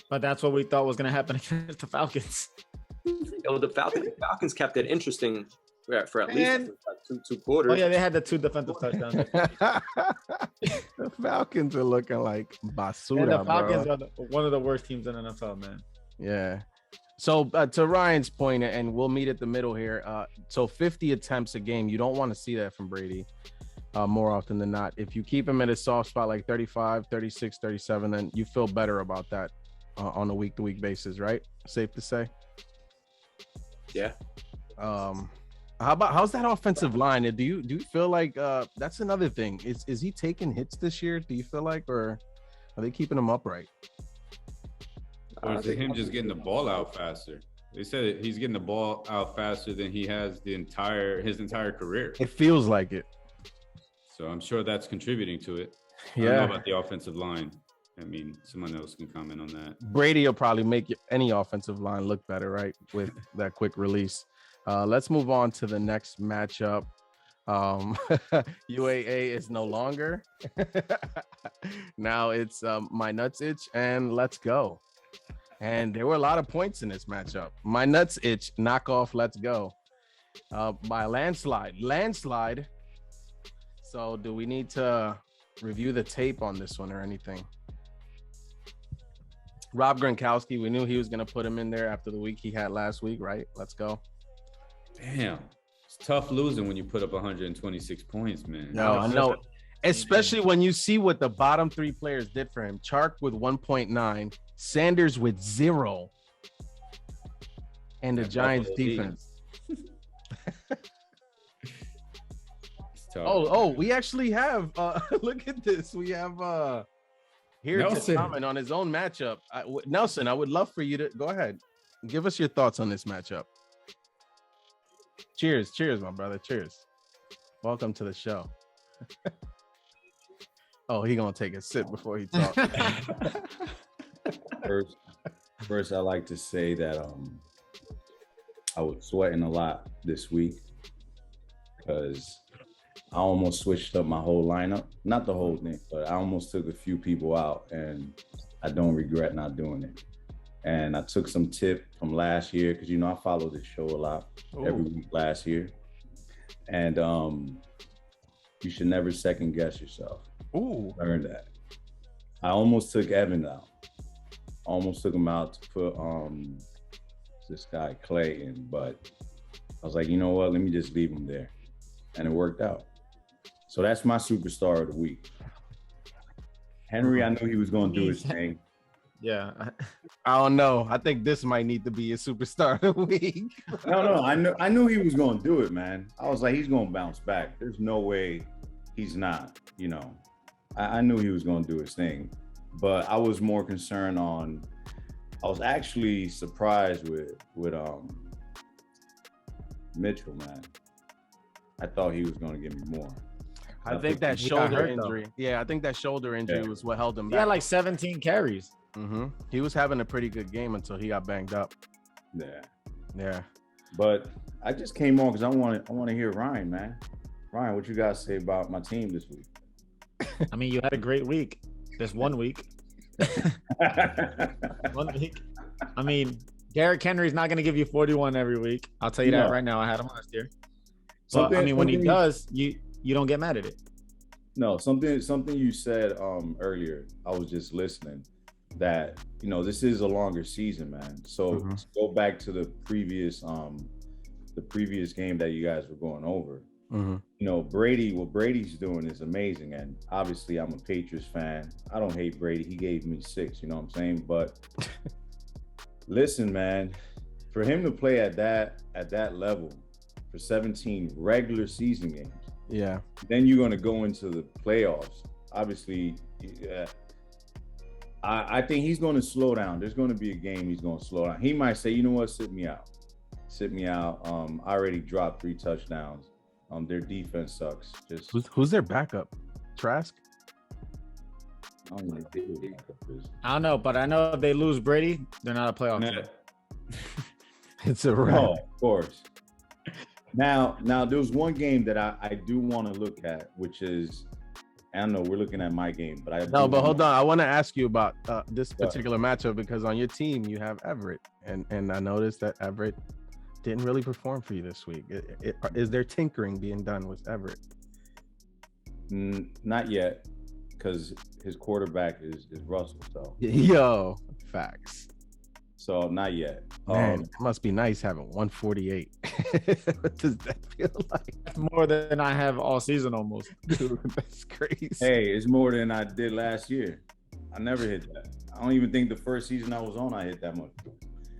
But that's what we thought was going to happen against the Falcons. The Falcons kept it interesting for at least two quarters. Oh, yeah, they had the 2 defensive touchdowns. The Falcons are looking like basura, and the Falcons bro. are one of the worst teams in the NFL, man. Yeah. So to Ryan's point, and we'll meet at the middle here. So 50 attempts a game, you don't want to see that from Brady more often than not. If you keep him at a soft spot like 35, 36, 37, then you feel better about that on a week-to-week basis, right? Safe to say. Yeah. How's that offensive line? Do you feel like that's another thing? Is he taking hits this year? Do you feel like, or are they keeping him upright? Or is it him just getting the ball out faster? They said he's getting the ball out faster than he has his entire career. It feels like it. So I'm sure that's contributing to it. I Yeah. don't know about the offensive line. I mean, someone else can comment on that. Brady will probably make any offensive line look better, right? With that quick release. Let's move on to the next matchup. UAA is no longer. Now it's my nuts itch and let's go. And there were a lot of points in this matchup. My nuts itch, knockoff, let's go. By landslide. So do we need to review the tape on this one or anything? Rob Gronkowski, we knew he was going to put him in there after the week he had last week, right? Let's go. Damn. It's tough losing when you put up 126 points, man. No, I know. Especially when you see what the bottom three players did for him. Chark with 1.9, Sanders with 0, and the Giants defense. Oh, we actually have look at this. We have here Nelson to comment on his own matchup. Nelson, I would love for you to go ahead. Give us your thoughts on this matchup. Cheers, my brother. Cheers. Welcome to the show. Oh, he gonna take a sip before he talks. First, I like to say that I was sweating a lot this week because I almost switched up my whole lineup. Not the whole thing, but I almost took a few people out, and I don't regret not doing it. And I took some tip from last year because, I follow this show a lot every week last year. And you should never second guess yourself. Ooh. Learn that. I almost took Evan out. Almost took him out to put this guy Clay in, but I was like, you know what? Let me just leave him there. And it worked out. So that's my superstar of the week. Henry, I knew he was going to do his thing. Yeah. I don't know. I think this might need to be a superstar of the week. No. I knew he was going to do it, man. I was like, he's going to bounce back. There's no way he's not, I knew he was going to do his thing. But I was more concerned I was actually surprised with Mitchell, man. I thought he was going to give me more. I think that shoulder injury. Yeah, I think that shoulder injury was what held him back. He had like 17 carries. Mm-hmm. He was having a pretty good game until he got banged up. Yeah. But I just came on because I want to hear Ryan, man. Ryan, what you guys say about my team this week? I mean, you had a great week. This 1 week. 1 week. I mean, Derrick Henry's not going to give you 41 every week. I'll tell you that right now. I had him last year. But I mean, when he does, you don't get mad at it. No, something you said earlier. I was just listening. That this is a longer season, man. So to go back to the previous game that you guys were going over. Brady, what Brady's doing is amazing, and obviously I'm a Patriots fan. I don't hate Brady. He gave me 6. You know what I'm saying? But listen, man, for him to play at that level for 17 regular season games, yeah. Then you're going to go into the playoffs. Obviously. I think he's going to slow down. There's going to be a game he's going to slow down. He might say, you know what, sit me out. I already dropped 3 touchdowns. Their defense sucks. Just who's their backup? Trask? I don't know who their backup is. I don't know, but I know if they lose Brady, they're not a playoff team. It's a wrap. Oh, of course. Now there was one game that I do want to look at, which is, I don't know, we're looking at my game, but hold on. I want to ask you about this particular matchup because on your team you have Everett, and I noticed that Everett didn't really perform for you this week. Is there tinkering being done with Everett? Not yet, because his quarterback is Russell. So yo, facts. So not yet. Man, it must be nice having 148. What does that feel like? That's more than I have all season almost. Dude, that's crazy. Hey, it's more than I did last year. I never hit that. I don't even think the first season I was on, I hit that much.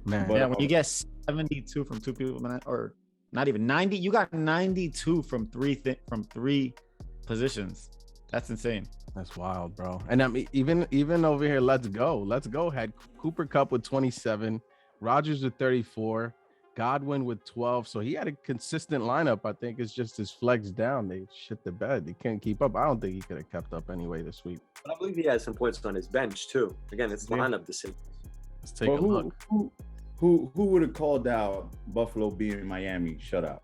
Man, yeah, when you get 72 from 2 people, or not even 90, you got 92 from three positions. That's insane. That's wild, bro. And I mean, even over here, Let's Go had Cooper Kupp with 27, Rodgers with 34, Godwin with 12. So he had a consistent lineup. I think it's just his flex down. They shit the bed. They can't keep up. I don't think he could have kept up anyway this week. But I believe he has some points on his bench too. Again, it's lineup decision. Let's take a look. Who would have called out Buffalo being Miami shutout?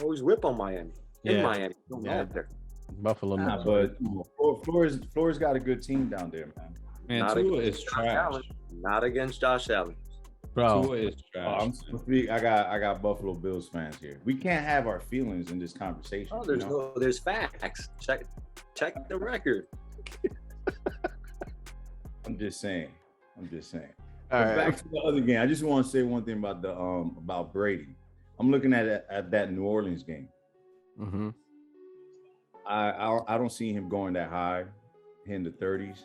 Always whip on Miami. In Miami. Don't matter. Buffalo. But Flores got a good team down there, man. Man, Tua is trash. Not against Josh Allen. Bro, Tua is trash. I got Buffalo Bills fans here. We can't have our feelings in this conversation. Oh, there's facts. Check the record. I'm just saying. All right. Back to the other game. I just want to say one thing about the about Brady. I'm looking at that New Orleans game. Mm-hmm. I don't see him going that high, in the 30s.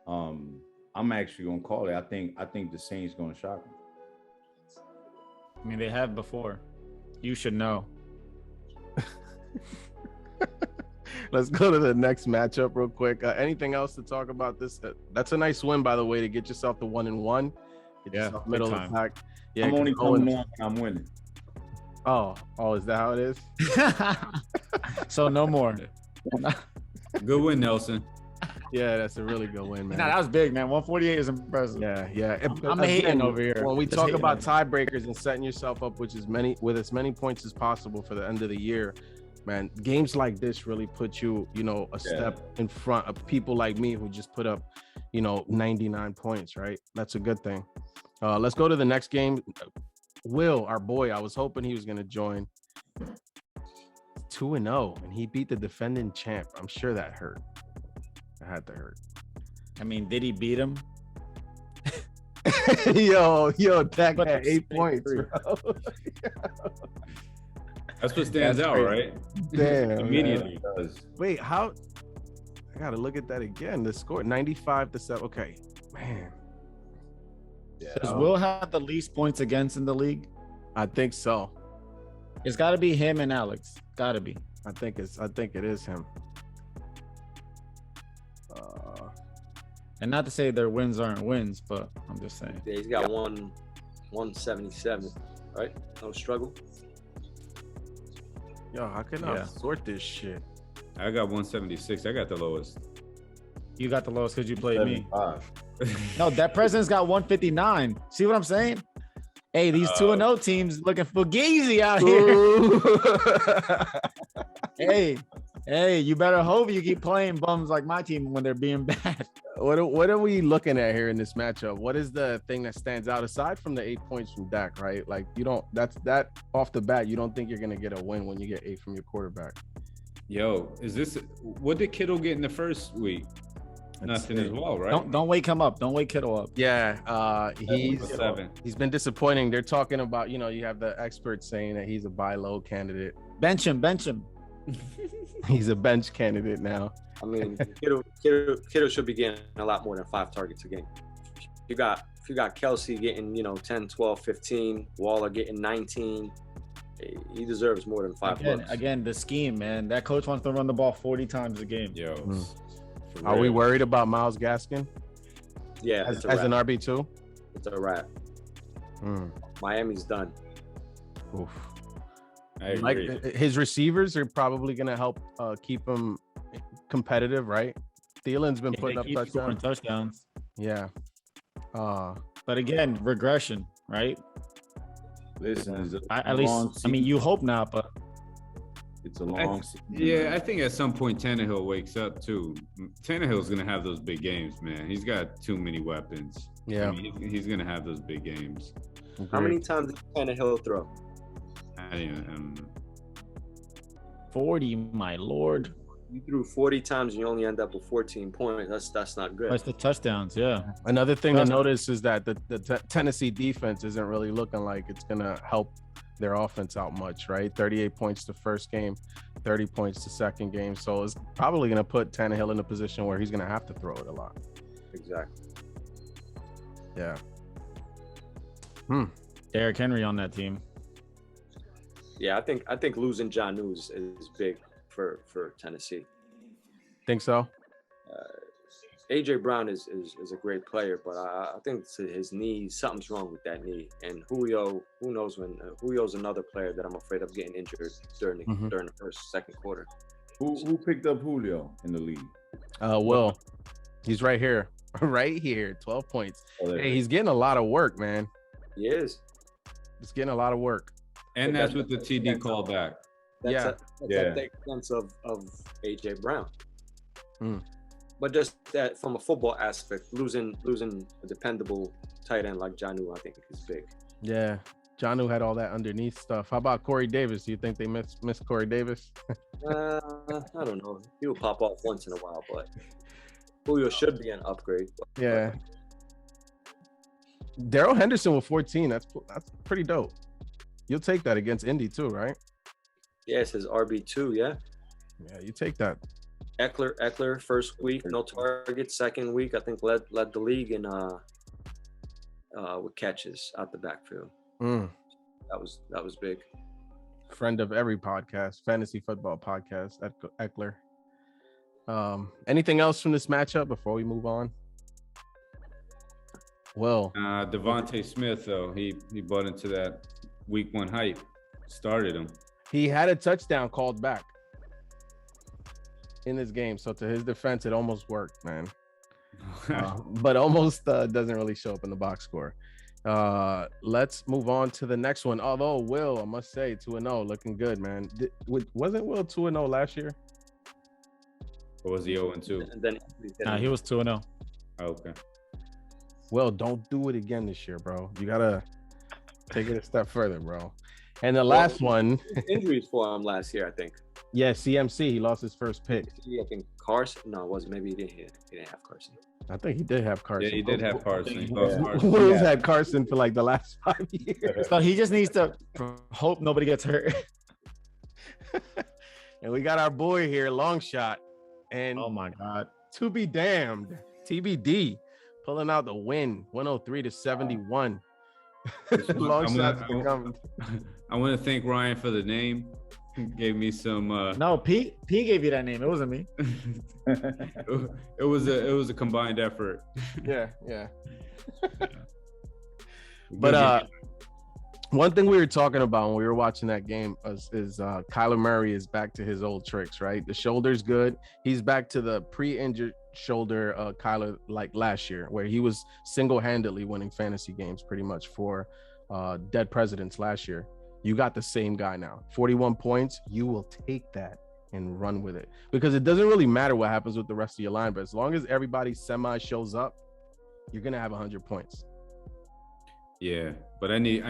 I'm actually gonna call it. I think the Saints gonna shock him. I mean, they have before. You should know. Let's go to the next matchup real quick. Anything else to talk about this? That's a nice win, by the way, to get yourself to 1-1. Get yourself middle of the pack. Yeah, I'm only coming on when I'm winning. Oh, is that how it is? So no more. Good win, Nelson. Yeah, that's a really good win, man. Nah, that was big, man. 148 is impressive. Yeah. I'm hating over here. When we talk about tiebreakers and setting yourself up with as many points as possible for the end of the year, man, games like this really put you, a step in front of people like me who just put up, 99 points, right? That's a good thing. Let's go to the next game. Will, our boy, I was hoping he was going to join. 2-0, and he beat the defending champ. I'm sure that hurt. It had to hurt. I mean, did he beat him? yo, Dak had 8 points, bro. That's what stands out, right? Damn. Immediately. Wait, how? I gotta look at that again. The score 95-7. Okay, man. Yeah. Does Will have the least points against in the league? I think so. It's got to be him and Alex. Got to be. I think it is him. And not to say their wins aren't wins, but I'm just saying. Yeah, he's got 177, right? No struggle. Yo, how can I sort this shit? I got 176. I got the lowest. You got the lowest because you played me. No, that president's got 159. See what I'm saying? Hey, these 2-0 teams looking fugazi out here. Hey, you better hope you keep playing bums like my team when they're being bad. What are we looking at here in this matchup? What is the thing that stands out aside from the 8 points from Dak, right? Like that off the bat, you don't think you're gonna get a win when you get 8 from your quarterback. Yo, what did Kittle get in the first week? Nothing as well, right? Don't wake him up. Don't wake Kittle up. Yeah, he's been disappointing. They're talking about, you have the experts saying that he's a buy low candidate. Bench him. He's a bench candidate now. I mean, Kittle should be getting a lot more than 5 targets a game. If you got Kelsey getting, 10, 12, 15, Waller getting 19, he deserves more than 5 points. Again, the scheme, man. That coach wants to run the ball 40 times a game. Yo. Are we worried about Myles Gaskin? Yeah, as an RB2? It's a wrap. Miami's done. Oof. I agree. Like his receivers are probably going to help keep him competitive, right? Thielen's been putting up touchdowns. Yeah. But again, regression, right? Listen, at least, I mean, you hope not, but it's a long season. Yeah, I think at some point Tannehill wakes up too. Tannehill's gonna have those big games, man. He's got too many weapons. Yeah, I mean, he's gonna have those big games. How many times did Tannehill throw? 40, my lord. You threw 40 times and you only end up with 14 points. That's not good. That's the touchdowns, yeah. Another thing to notice is that the Tennessee defense isn't really looking like it's gonna help their offense out much, right? 38 points the first game, 30 points the second game. So it's probably gonna put Tannehill in a position where he's gonna have to throw it a lot. Exactly. Yeah. Derrick Henry on that team. Yeah, I think losing Jonnu is big for Tennessee. Think so? AJ Brown is a great player, but I think it's his knee, something's wrong with that knee. And Julio, who knows when? Julio's another player that I'm afraid of getting injured during the second quarter. Who picked up Julio in the league? Will. He's right here. Right here. 12 points. Hey, he's getting a lot of work, man. He is. He's getting a lot of work. And that's with the TD callback. That's the expense of AJ Brown. But just that from a football aspect, losing a dependable tight end like Jonnu, I think is big. Yeah. Jonnu had all that underneath stuff. How about Corey Davis? Do you think they miss Corey Davis? I don't know. He will pop off once in a while, but Julio should be an upgrade. Yeah. Darrell Henderson with 14. That's pretty dope. You'll take that against Indy too, right? Yeah, it says RB2, yeah. Yeah, you take that. Eckler, first week, no target. Second week, I think led the league in with catches out the backfield. That was big. Friend of every podcast, fantasy football podcast, Eckler. Anything else from this matchup before we move on? Well, Devonta Smith, though, he bought into that week 1 hype, started him. He had a touchdown called back in this game, so to his defense, it almost worked, man. But almost doesn't really show up in the box score. Let's move on to the next one. Although Will, I must say, 2-0, looking good, man. Wasn't Will 2-0 last year? Or was he 0-2? And then he was 2-0. Okay. Will, don't do it again this year, bro. You gotta take it a step further, bro. And the last one, injuries for him last year, I think. Yeah, CMC. He lost his first pick. I think Carson. No, it wasn't. Maybe he didn't have Carson. I think he did have Carson. Yeah, he did have Carson. Will's had Carson for like the last 5 years. So he just needs to hope nobody gets hurt. And we got our boy here, long shot. And oh my God, to be damned, TBD pulling out the win, 103-71. Long shots coming. I want to thank Ryan for the name. Gave me some. No, P gave you that name. It wasn't me. It was a combined effort. Yeah. But one thing we were talking about when we were watching that game is Kyla Murray is back to his old tricks, right? The shoulder's good. He's back to the pre-injured shoulder Kyla like last year, where he was single-handedly winning fantasy games pretty much for dead presidents last year. You got the same guy now. 41 points. You will take that and run with it, because it doesn't really matter what happens with the rest of your line, but as long as everybody semi shows up, you're gonna have 100 points. Yeah, but I need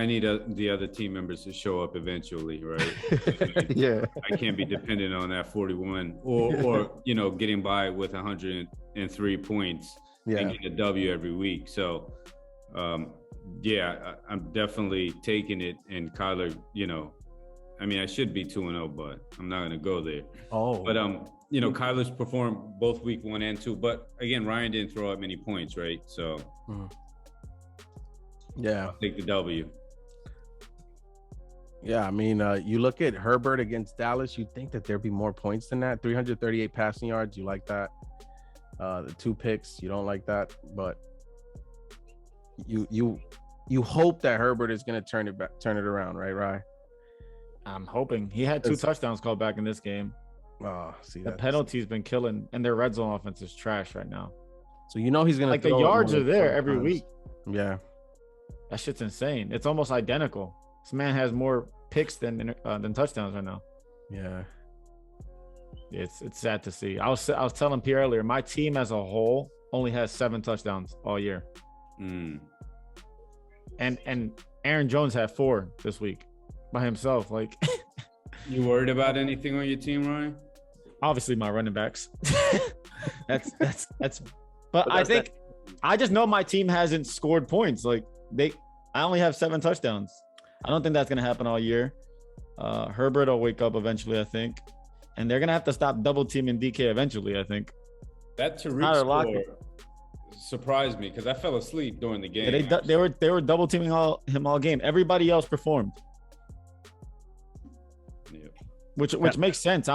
the other team members to show up eventually, right? Yeah, I can't be dependent on that 41 or getting by with 103 points and getting a W every week. So I'm definitely taking it. And Kyler, I should be 2-0, but I'm not going to go there. Oh, but Kyler's performed both week 1 and 2, but again, Ryan didn't throw out many points, right? So yeah, I'll take the W. Yeah, you look at Herbert against Dallas, you'd think that there'd be more points than that. 338 passing yards, you like that. The 2 picks, you don't like that, but you hope that Herbert is going to turn it around, right, Rye? I'm hoping. He had 2 touchdowns called back in this game. Oh, see, the penalty's been killing, and their red zone offense is trash right now. So he's going to the yards are there every week. Yeah, that shit's insane. It's almost identical. This man has more picks than touchdowns right now. Yeah, it's sad to see. I was telling P earlier, my team as a whole only has 7 touchdowns all year. And Aaron Jones had 4 this week by himself. Like, you worried about anything on your team, Ryan? Obviously, my running backs. That's. But I think I just know my team hasn't scored points. Like I only have 7 touchdowns. I don't think that's gonna happen all year. Herbert will wake up eventually, I think, and they're gonna have to stop double teaming DK eventually. I think that Tariq score surprised me because I fell asleep during the game. Yeah, they were double teaming him all game. Everybody else performed, which makes sense. I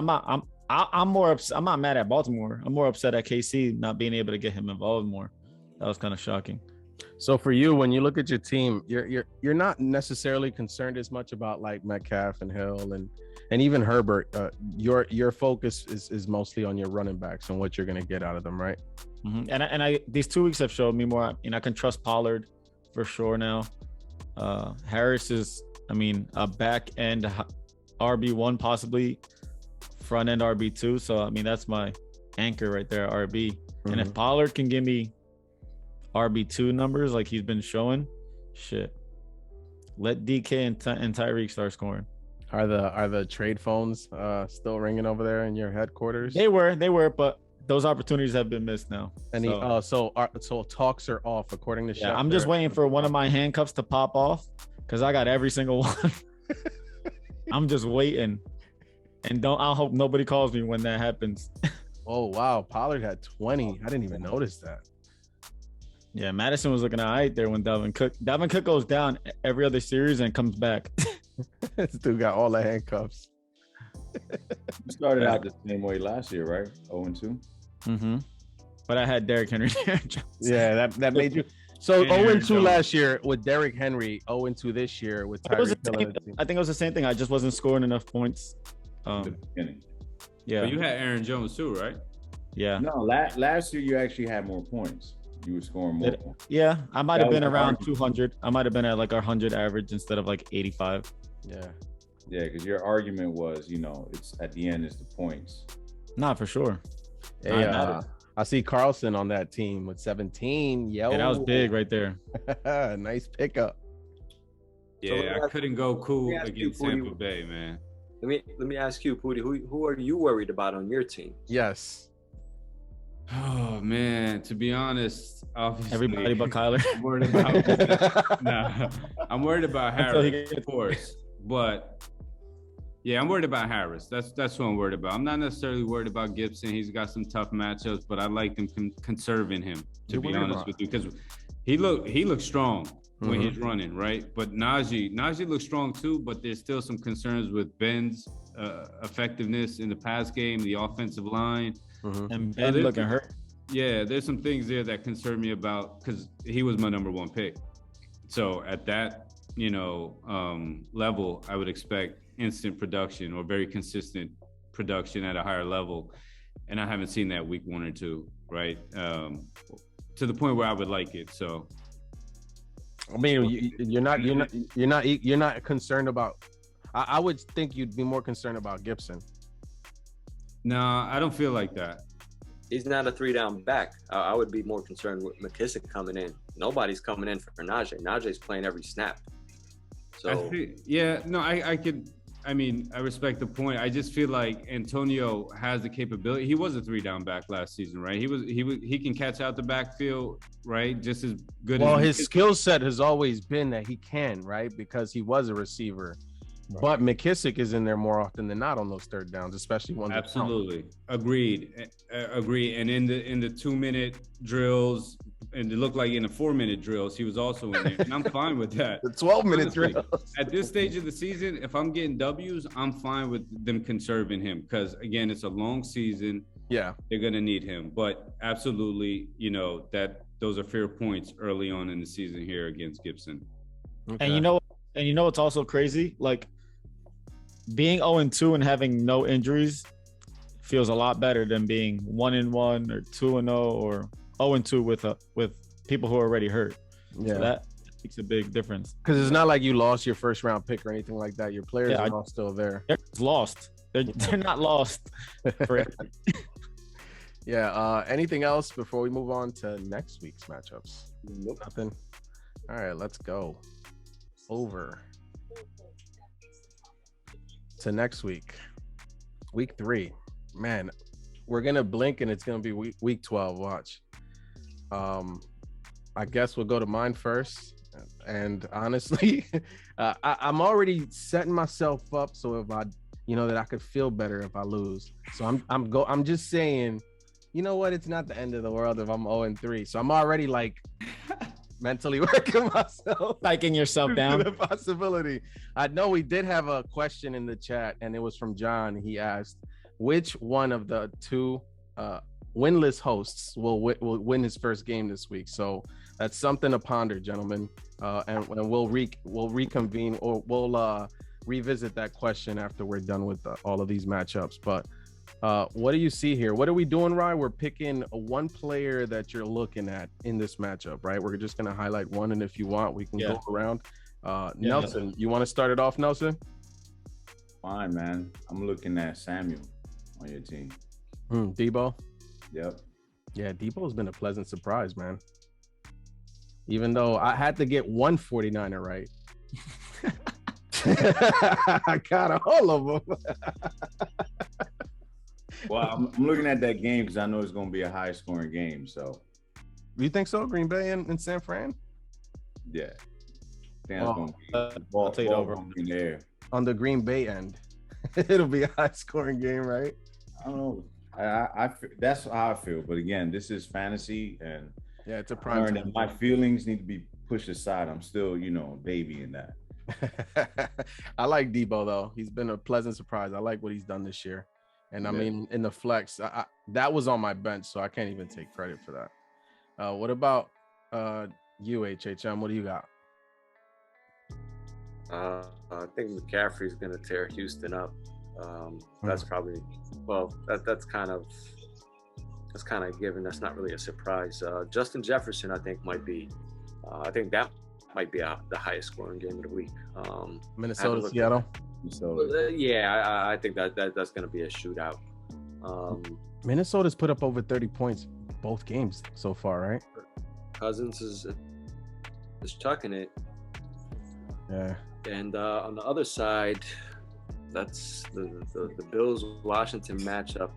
I'm more upset. I'm not mad at Baltimore. I'm more upset at KC not being able to get him involved more. That was kind of shocking. So for you, when you look at your team, you're not necessarily concerned as much about like Metcalf and Hill and even Herbert. Your focus is mostly on your running backs and what you're going to get out of them, right? Mm-hmm. And I these 2 weeks have showed me more. I can trust Pollard for sure now. Harris is, a back end RB1, possibly front end RB2. So that's my anchor right there, RB. Mm-hmm. And if Pollard can give me RB2 numbers like he's been showing, shit, let DK and Tyreek start scoring. Are the trade phones still ringing over there in your headquarters? They were, but those opportunities have been missed now. And so talks are off according to. Yeah, I'm just waiting for one of my handcuffs to pop off because I got every single one. I'm just waiting, and I hope nobody calls me when that happens. Oh wow, Pollard had 20. I didn't even notice that. Yeah, Madison was looking all right there when Dalvin Cook goes down every other series and comes back. This dude got all the handcuffs. You started out the same way last year, right? 0-2. Mm-hmm. But I had Derrick Henry. Yeah, that made you. So 0-2 last year with Derrick Henry, 0-2 this year with Tyreek Hill. I think it was the same thing. I just wasn't scoring enough points. Yeah. But you had Aaron Jones too, right? Yeah. No, last year you actually had more points. You were scoring more points. Yeah, I might have been around 200. I might have been at like 100 average instead of like 85. Yeah. Yeah, because your argument was, it's at the end, it's the points. Not for sure. Hey, I see Carlson on that team with 17. Yo, yeah, that was big right there. Nice pickup. Yeah, I couldn't go cool against Tampa Bay, man. Let me ask you, Pooty, who are you worried about on your team? Yes. Oh man, to be honest, obviously everybody but Kyler. I'm worried about I'm worried about Harris, of course. But yeah, I'm worried about Harris. That's what I'm worried about. I'm not necessarily worried about Gibson. He's got some tough matchups, but I like them conserving him, to be honest with you, because he looks strong when he's running, right? But Najee looks strong too, but there's still some concerns with Ben's effectiveness in the pass game, the offensive line. And Ben looking hurt. Yeah, there's some things there that concern me about because he was my number one pick. So at that, level, I would expect instant production or very consistent production at a higher level. And I haven't seen that week 1 or 2, right? To the point where I would like it. So, you're not concerned about. I would think you'd be more concerned about Gibson. No, I don't feel like that. He's not a 3-down back. I would be more concerned with McKissick coming in. Nobody's coming in for Najee. Najee's playing every snap. So I respect the point. I just feel like Antonio has the capability. He was a 3-down back last season, right? He can catch out the backfield, right? Just as good. Well, his skill set has always been that he can, right? Because he was a receiver. Right. But McKissick is in there more often than not on those third downs, especially ones. Absolutely, agreed. And in the 2-minute drills, and it looked like in the 4-minute drills, he was also in there. And I'm fine with that. The 12-minute drills. At this stage of the season, if I'm getting W's, I'm fine with them conserving him because again, it's a long season. Yeah, they're gonna need him. But absolutely, that those are fair points early on in the season here against Gibson. Okay. And it's also crazy. Like being 0-2 and having no injuries feels a lot better than being 1-1 or 2-0 or 0-2 with people who are already hurt. Yeah, so that makes a big difference. Because it's not like you lost your first round pick or anything like that. Your players are all still there. They're lost. They're not lost forever. Yeah. Anything else before we move on to next week's matchups? Nope. Nothing. All right, let's go over to next week, week 3. Man, we're gonna blink and it's gonna be week 12. Watch. I guess we'll go to mine first. And honestly, I'm already setting myself up so if I, that I could feel better if I lose. So I'm just saying, you know what? It's not the end of the world if I'm 0-3. So I'm already like mentally working myself, psyching yourself down. The possibility. I know we did have a question in the chat, and it was from John. He asked, which one of the two winless hosts will win his first game this week? So that's something to ponder, gentlemen. And we'll reconvene, or we'll revisit that question after we're done with all of these matchups. But what do you see here? What are we doing, Ryan? We're picking one player that you're looking at in this matchup, right? We're just going to highlight one, and if you want, we can go around. Nelson, you want to start it off, Nelson? Fine, man. I'm looking at Samuel on your team. Debo? Yep. Yeah, Debo's been a pleasant surprise, man. Even though I had to get one 49er right. I got all of them. Well, I'm looking at that game because I know it's going to be a high-scoring game. So, you think so? Green Bay and San Fran? Yeah. Going to be I'll take it over in there. On the Green Bay end, it'll be a high-scoring game, right? I don't know. I that's how I feel. But again, this is fantasy, and yeah, it's a prime time. My feelings need to be pushed aside. I'm still, baby in that. I like Debo though. He's been a pleasant surprise. I like what he's done this year. And I mean, in the flex, that was on my bench, so I can't even take credit for that. What about you, HHM? What do you got? I think McCaffrey's going to tear Houston up. That's probably, that's kind of given. That's not really a surprise. Justin Jefferson, I think, might be. I think that might be the highest scoring game of the week. Minnesota, Seattle. I think that's going to be a shootout. Minnesota's put up over 30 points both games so far, right? Cousins is chucking it. Yeah. And on the other side, that's the Bills Washington matchup.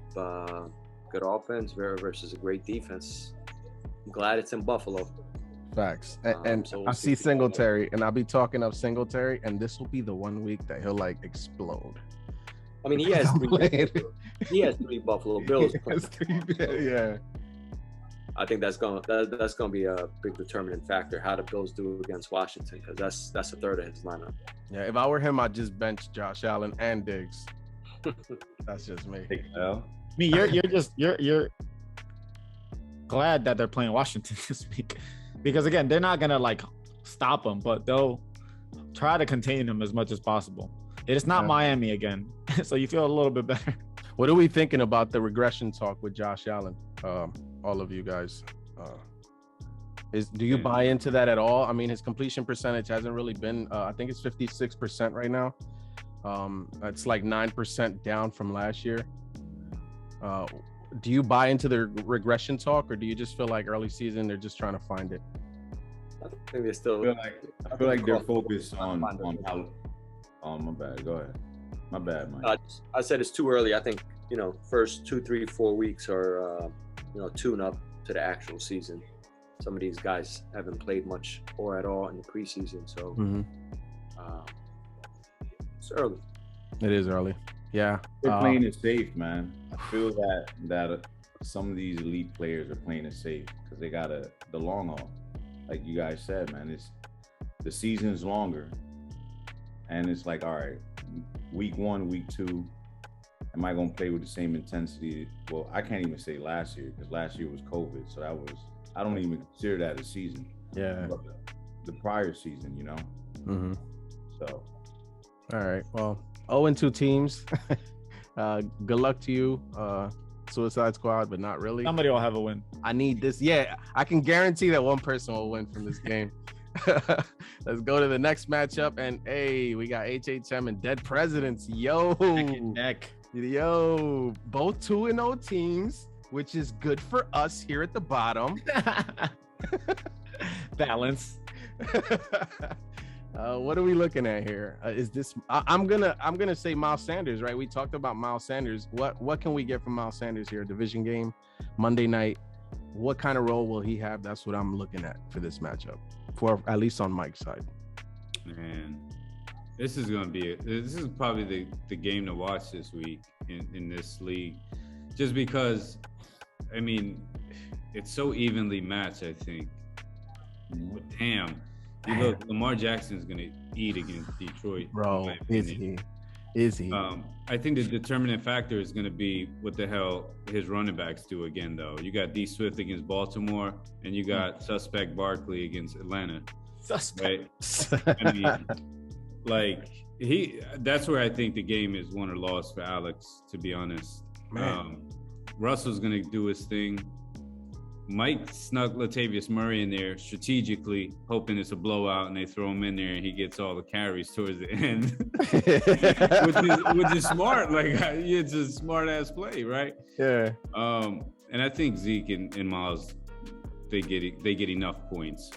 Good offense versus a great defense. I'm glad it's in Buffalo. Facts. And so I see Singletary, and I'll be talking up Singletary, and this will be the 1 week that he'll explode. I mean, he has three Buffalo Bills players. Yeah. I think that's gonna be a big determining factor how the Bills do against Washington, because that's a third of his lineup. Yeah, if I were him, I'd just bench Josh Allen and Diggs. That's just me. I mean, you're glad that they're playing Washington this week, because again, they're not gonna stop them, but they'll try to contain them as much as possible. It is not Miami again, so you feel a little bit better. What are we thinking about the regression talk with Josh Allen? All of you guys, do you buy into that at all? I mean, his completion percentage hasn't really been. I think it's 56% right now. It's 9% down from last year. Do you buy into the regression talk, or do you just feel like early season they're just trying to find it? I think they're still. I feel like they're focused on how. Oh, my bad. Go ahead. My bad, Mike. I said it's too early. I think first 2, 3, 4 weeks are tune up to the actual season. Some of these guys haven't played much or at all in the preseason, so it's early. It is early. Yeah, they're playing it safe, man. I feel that some of these elite players are playing it safe because they got the long haul. Like you guys said, man, the season's longer, and it's all right, week 1, week 2. Am I going to play with the same intensity? Well, I can't even say last year, because last year was COVID. So I don't even consider that a season. Yeah. But the prior season, So. All right. Well, 0-2 teams. Good luck to you, Suicide Squad, but not really. Somebody will have a win. I need this. Yeah, I can guarantee that one person will win from this game. Let's go to the next matchup. And hey, we got HHM and Dead Presidents. Yo. Neck. Yo, both 2-0 teams, which is good for us here at the bottom. Balance. What are we looking at here? Is this? I'm gonna say Miles Sanders, right? We talked about Miles Sanders. What can we get from Miles Sanders here? Division game, Monday night. What kind of role will he have? That's what I'm looking at for this matchup, for at least on Mike's side. Man, this is probably the game to watch this week in this league, just because, I mean, it's so evenly matched. I think. But damn, you look, Lamar Jackson's gonna eat against Detroit, bro. Is he? Is he? I think the determinant factor is going to be what the hell his running backs do again, though. You got D Swift against Baltimore, and you got suspect Barkley against Atlanta. Suspect. Right? I mean, like that's where I think the game is won or lost for Alex, to be honest. Russell's going to do his thing. Might snuck Latavius Murray in there strategically, hoping it's a blowout and they throw him in there and he gets all the carries towards the end, which is smart. Like, it's a smart ass play, right? Yeah. And I think Zeke and Miles, they get enough points.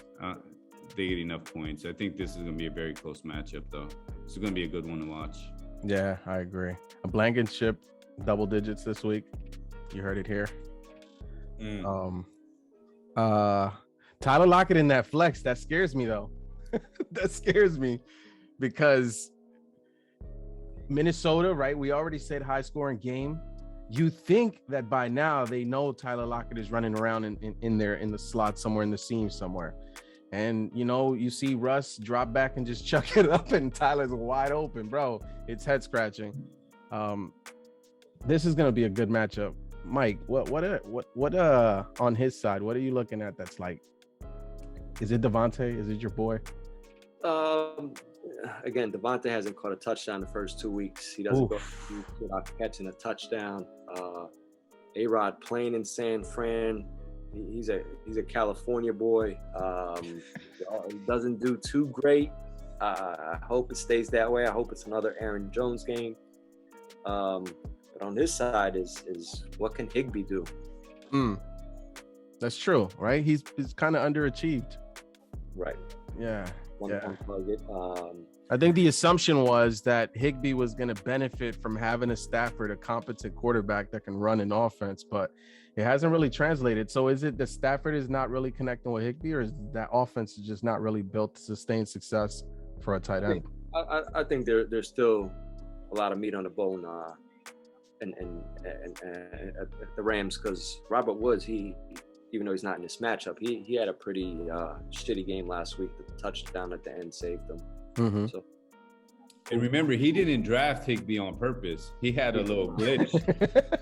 They get enough points. I think this is going to be a very close matchup, though. It's going to be a good one to watch. Yeah, I agree. A Blankenship double digits this week. You heard it here. Tyler Lockett in that flex, that scares me though. That scares me because Minnesota, right? We already said high scoring game. You think that by now they know Tyler Lockett is running around in there in the slot somewhere, in the seam somewhere. And you see Russ drop back and just chuck it up and Tyler's wide open, bro. It's head scratching. This is gonna be a good matchup. Mike, what on his side, what are you looking at that's like, is it Devonta? Is it your boy? Again, Devonta hasn't caught a touchdown the first 2 weeks. He doesn't go without catching a touchdown. A-Rod playing in San Fran. He's a California boy. He doesn't do too great. I hope it stays that way. I hope it's another Aaron Jones game. But on his side is what can Higbee do? That's true, right? He's kind of underachieved. Right. Yeah. One target. I think the assumption was that Higbee was going to benefit from having a Stafford, a competent quarterback that can run an offense, but it hasn't really translated. So is it that Stafford is not really connecting with Higbee, or is that offense is just not really built to sustain success for a tight end? I think there's still a lot of meat on the bone and the Rams, because Robert Woods, even though he's not in this matchup, he had a pretty shitty game last week. The touchdown at the end saved him. Mm-hmm. So, and remember, he didn't draft Higbee on purpose. He had a little glitch,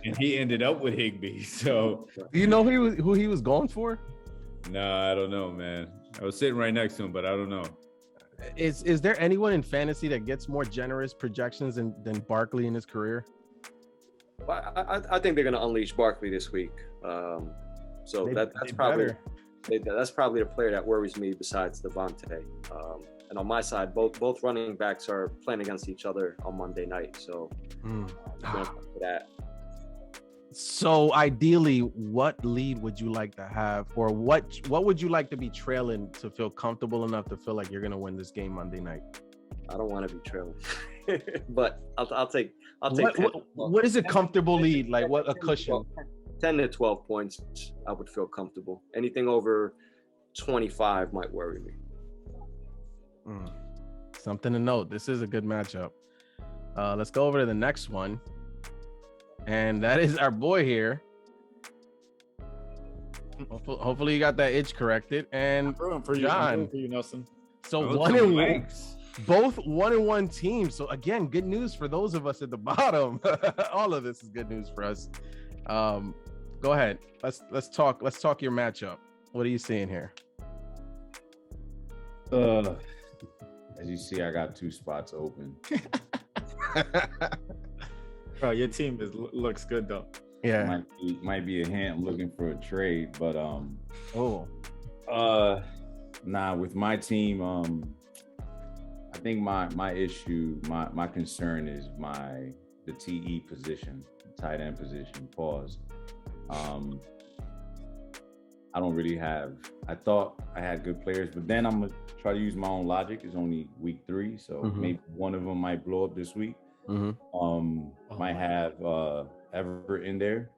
and he ended up with Higbee. So, do you know who he was going for? Nah, I don't know, man. I was sitting right next to him, but I don't know. Is there anyone in fantasy that gets more generous projections than Barkley in his career? Well, I think they're going to unleash Barkley this week. So that's probably the player that worries me besides Devonta. And on my side, both running backs are playing against each other on Monday night. So that. So ideally, what lead would you like to have, or what would you like to be trailing to feel comfortable enough to feel like you're going to win this game Monday night? I don't want to be trailing, but I'll take. What is a comfortable lead? Like what a cushion? 10 to 12 points, I would feel comfortable. Anything over 25 might worry me. Something to note. This is a good matchup. Let's go over to the next one. And that is our boy here. Hopefully you got that itch corrected. And for John, you, Nelson. So 1-1, both 1-1 teams. So again, good news for those of us at the bottom. All of this is good news for us. Go ahead. Let's talk your matchup. What are you seeing here? As you see, I got 2 spots open. Bro, your team looks good though. Yeah, might be a hint. I'm looking for a trade, but nah. With my team, I think my issue, my concern is the TE position, tight end position. Pause. I don't really have. I thought I had good players, but then I'm gonna try to use my own logic. It's only week 3, so maybe one of them might blow up this week. Might have Everett in there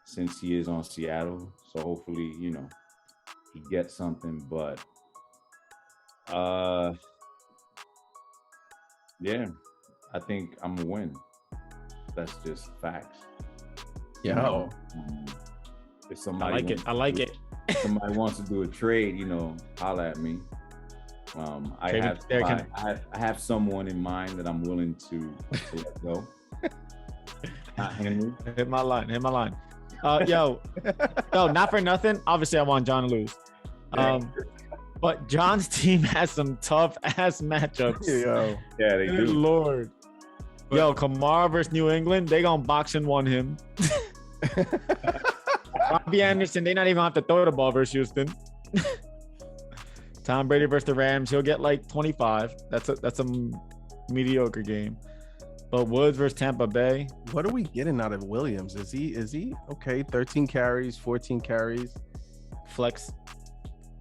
since he is on Seattle, so hopefully he gets something. But yeah, I think I'm gonna win. That's just facts. Yeah. If somebody I like it. If somebody wants to do a trade, holla at me. I have someone in mind that I'm willing to let go. Not Henry. Hit my line. Yo, not for nothing. Obviously, I want John to lose. But John's team has some tough ass matchups. Yeah, they Good do. Lord. Yo, Kamara versus New England, they gonna box and one him. Robbie Anderson, they not even have to throw the ball versus Houston. Tom Brady versus the Rams, he'll get like 25. That's a mediocre game. But Woods versus Tampa Bay. What are we getting out of Williams? Is he okay? 13 carries, 14 carries. Flex.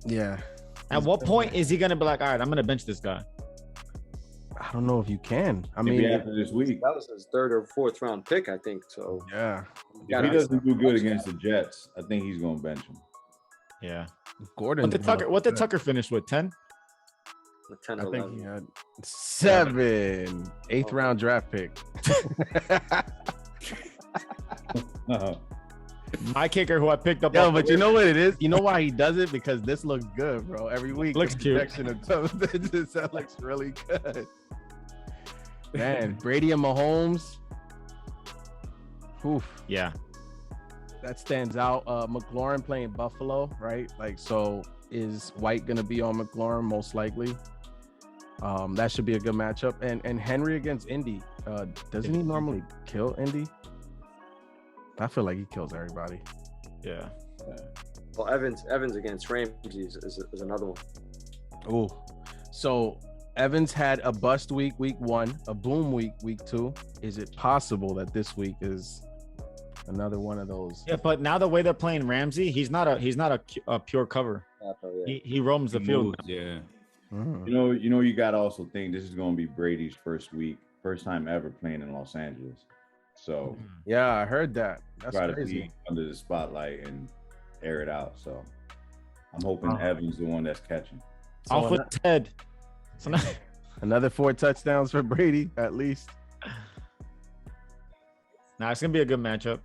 Yeah. At what point is he gonna be like, all right, I'm gonna bench this guy? I don't know if you can. I Maybe mean, after this week. That was his 3rd or 4th round pick, I think. So yeah. If he doesn't do good against the Jets, I think he's gonna bench him. Yeah. Gordon. What did Tucker finish with? 10? 10 I or think 11. he had 7. 8th round draft pick. My kicker, who I picked up. Yo, but you know what it is? You know why he does it? Because this looks good, bro. Every week, Looks cute. That looks really good. Man, Brady and Mahomes. Oof. Yeah. That stands out. McLaurin playing Buffalo, right? Like, so is White gonna be on McLaurin most likely? That should be a good matchup. And Henry against Indy. Doesn't he normally kill Indy? I feel like he kills everybody. Yeah. Well, Evans against Ramsey is another one. Oh, so Evans had a bust week 1, a boom week 2. Is it possible that this week is another one of those? Yeah, but now the way they're playing Ramsey, he's not a pure cover. Yeah. He roams the field. Yeah. Mm. You know, you got to also think this is going to be Brady's first time ever playing in Los Angeles. So Yeah, I heard that. That's try to crazy. be under the spotlight and air it out. So I'm hoping Evans the one that's catching. So Off with Ted. So now, another 4 touchdowns for Brady, at least. it's gonna be a good matchup.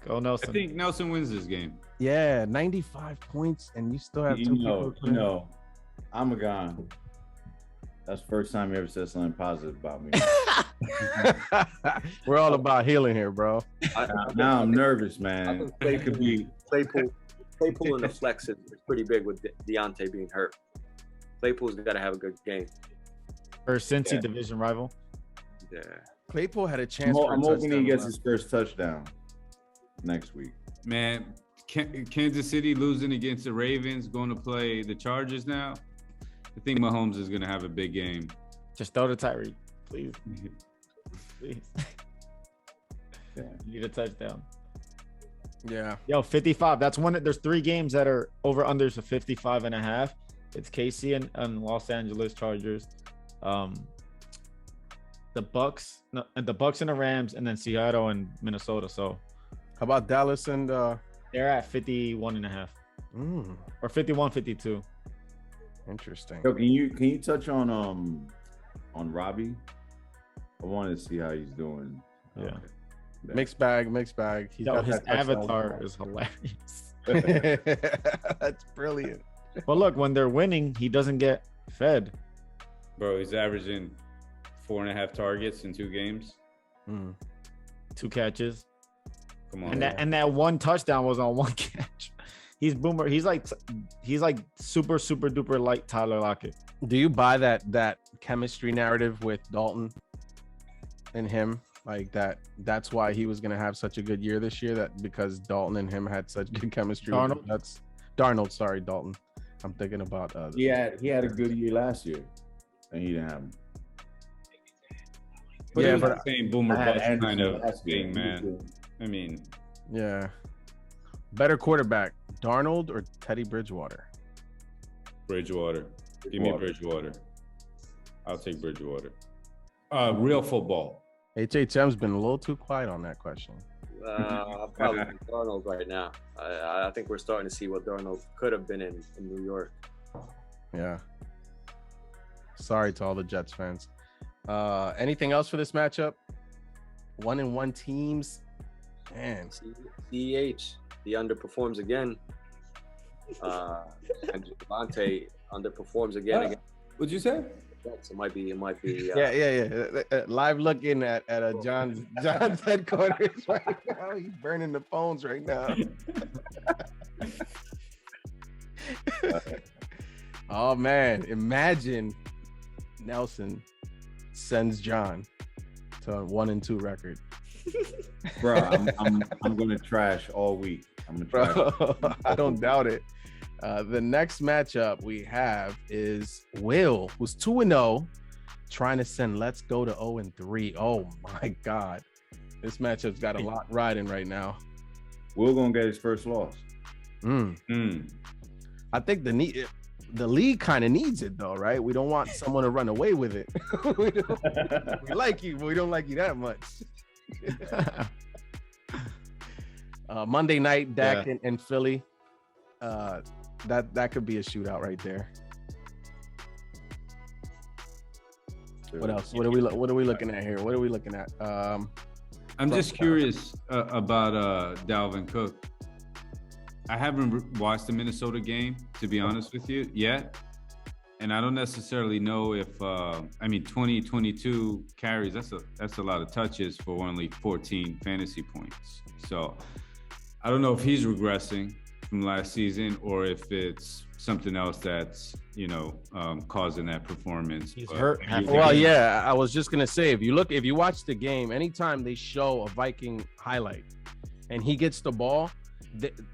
Go Nelson. I think Nelson wins this game. Yeah, 95 points, and you still have 2 people. I'm a gone. That's the first time you ever said something positive about me. We're all about healing here, bro. Now I'm nervous, man. It could be Claypool in the flex is pretty big with Deontay being hurt. Claypool's got to have a good game. First Cincy division rival. Yeah. Claypool had a chance. I'm hoping he gets his first touchdown next week. Man, Kansas City losing against the Ravens, going to play the Chargers now. I think Mahomes is going to have a big game. Just throw to Tyree, please. Please. Yeah. Need a touchdown. Yeah. Yo, 55. That's one. There's 3 games that are over unders of 55.5. It's KC and Los Angeles Chargers. The Bucks and the Rams, and then Seattle and Minnesota. So How about Dallas and they're at 51.5 or 51-52. Interesting. Yo, can you touch on Robbie? I wanted to see how he's doing. Yeah. Mixed bag. He's got His that touchdown. avatar is hilarious. That's brilliant. But look, when they're winning, he doesn't get fed. Bro, he's averaging 4.5 targets in 2 games. 2 catches. Come on. And that 1 touchdown was on 1 catch. He's boomer. He's like super duper light Tyler Lockett. Do you buy that chemistry narrative with Dalton and him? Like that's why he was gonna have such a good year this year, that because Dalton and him had such good chemistry. That's Darnold, sorry, Dalton. I'm thinking about he had a good year last year, and he didn't have him. But yeah, it was but the same boomer I had bust kind Anderson of last year. thing, man. I mean, yeah. Better quarterback, Darnold or Teddy Bridgewater? Bridgewater. Give me Bridgewater. I'll take Bridgewater. Real football. HHM's been a little too quiet on that question. Probably Darnold right now. I think we're starting to see what Darnold could have been in New York. Yeah. Sorry to all the Jets fans. Anything else for this matchup? 1-1 teams. Man. CEH, he underperforms again. And Devontae underperforms again against What'd you say? It might be. Yeah. Live looking at John's headquarters right now. He's burning the phones right now. Oh man, imagine Nelson sends John to a 1-2 record. Bro, I'm gonna trash all week. I'm gonna trash. I don't doubt it. The next matchup we have is Will, who's 2-0, trying to send Let's Go to 0-3. Oh my God, this matchup's got a lot riding right now. Will gonna get his first loss. I think the league kind of needs it though, right? We don't want someone to run away with it. we like you, but we don't like you that much. Monday night, Dak and Philly. That could be a shootout right there. What else? What are we looking at here? What are we looking at? I'm just curious about Dalvin Cook. I haven't watched the Minnesota game, to be honest with you, yet. And I don't necessarily know if 22 carries, that's a lot of touches for only 14 fantasy points. So I don't know if he's regressing from last season or if it's something else that's, causing that performance. He's hurt. Well, yeah, I was just gonna say, if you watch the game, anytime they show a Viking highlight and he gets the ball,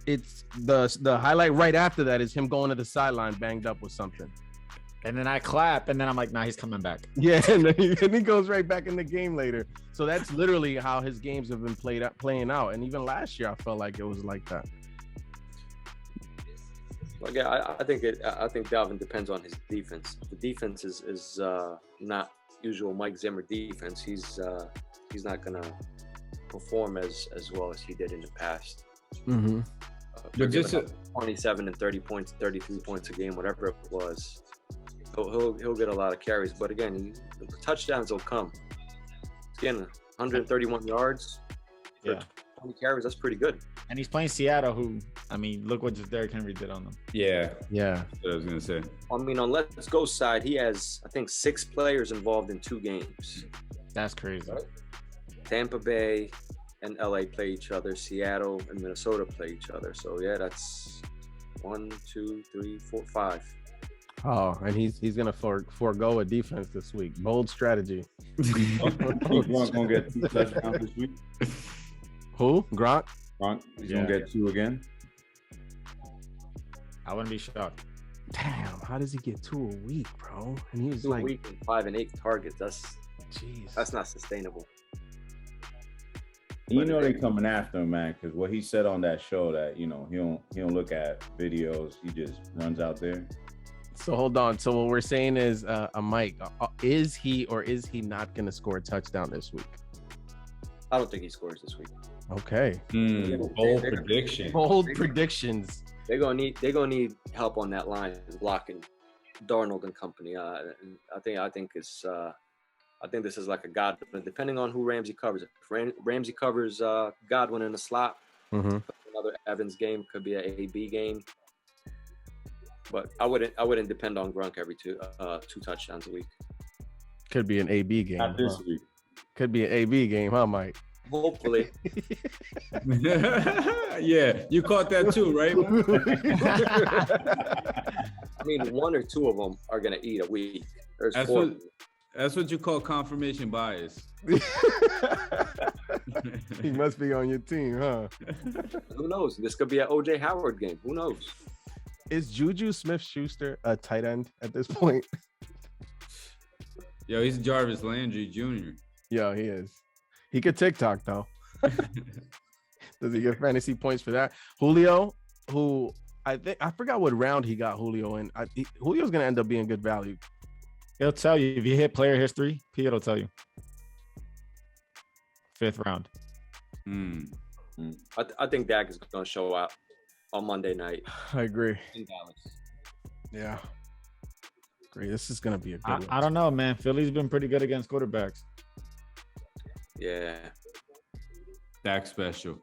it's the highlight right after that is him going to the sideline banged up with something. And then I clap, and then I'm like, nah, he's coming back. Yeah, and he goes right back in the game later. So that's literally how his games have been playing out. And even last year, I felt like it was like that. Well, yeah, I think Dalvin depends on his defense. The defense is not usual Mike Zimmer defense. He's not gonna perform as well as he did in the past. Mm-hmm. But just 27 and 30 points, 33 points a game, whatever it was. He'll get a lot of carries, but again, the touchdowns will come. Again, 131 yards for 20 carries. That's pretty good. And he's playing Seattle, who, look what just Derrick Henry did on them. Yeah. That's what I was gonna say. On Let's Go side, he has, I think, 6 players involved in 2 games. That's crazy. Right? Tampa Bay and LA play each other. Seattle and Minnesota play each other. So yeah, that's 1, 2, 3, 4, 5. Oh, and he's gonna forego a defense this week. Bold strategy. Gronk gonna get 2 touchdowns this week. Who? Gronk? He's gonna get 2 again. I wouldn't be shocked. Damn, how does he get 2 a week, bro? And he was 2 like a week and 5 and 8 targets. That's not sustainable. They coming after him, man, because what he said on that show that he don't look at videos, he just runs out there. So hold on. So what we're saying is, Mike, is he or is he not going to score a touchdown this week? I don't think he scores this week. Okay. Bold prediction. Bold predictions. They're gonna need help on that line blocking Darnold and company. I think this is like a Godwin, depending on who Ramsey covers. If Ramsey covers Godwin in the slot, another Evans game, could be an AB game. But I wouldn't depend on Gronk every 2 touchdowns a week. Could be an AB game. Not this week. Could be an AB game, huh, Mike? Hopefully. Yeah, you caught that too, right? 1 or 2 of them are gonna eat a week. There's 4. That's what you call confirmation bias. He must be on your team, huh? Who knows? This could be an OJ Howard game. Who knows? Is Juju Smith-Schuster a tight end at this point? Yo, he's Jarvis Landry Jr. Yo, he is. He could TikTok though. Does he get fantasy points for that? Julio, who I forgot what round he got Julio in. Julio's gonna end up being good value. He'll tell you if you hit player history. It'll tell you. 5th round. I think Dak is gonna show up on Monday night. I agree. In Dallas. Yeah. Great. This is gonna be a good one. I don't know, man. Philly's been pretty good against quarterbacks. Yeah. Dak special.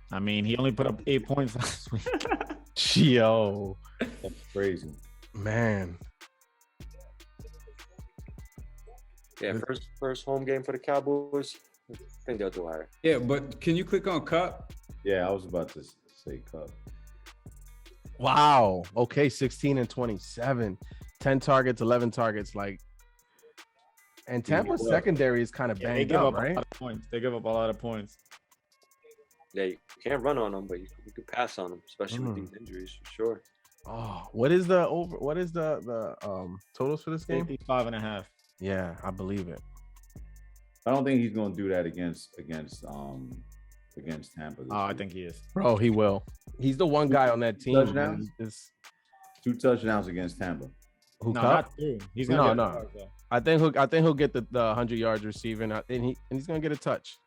He only put up 8 points last week. Yo. That's crazy. Man. Yeah, first home game for the Cowboys. I think they'll do all right. Yeah, but can you click on Cup? Yeah, I was about to say Cup. Wow. Okay, 16 and 27. 10 targets, 11 targets. And Tampa's secondary is kind of banged up, right? A lot of points. They give up a lot of points. Yeah, you can't run on them, but you can pass on them, especially with these injuries, for sure. Oh, what is the totals for this game? 55.5. Yeah, I believe it. I don't think he's gonna do that against Tampa. I think he is. Bro, he will. He's the one guy on that team. Touchdowns? 2 touchdowns against Tampa. Who No, Cup? not 2. He's gonna No. get yards, though. I think he'll get the 100 yards receiving, and he's gonna get a touch.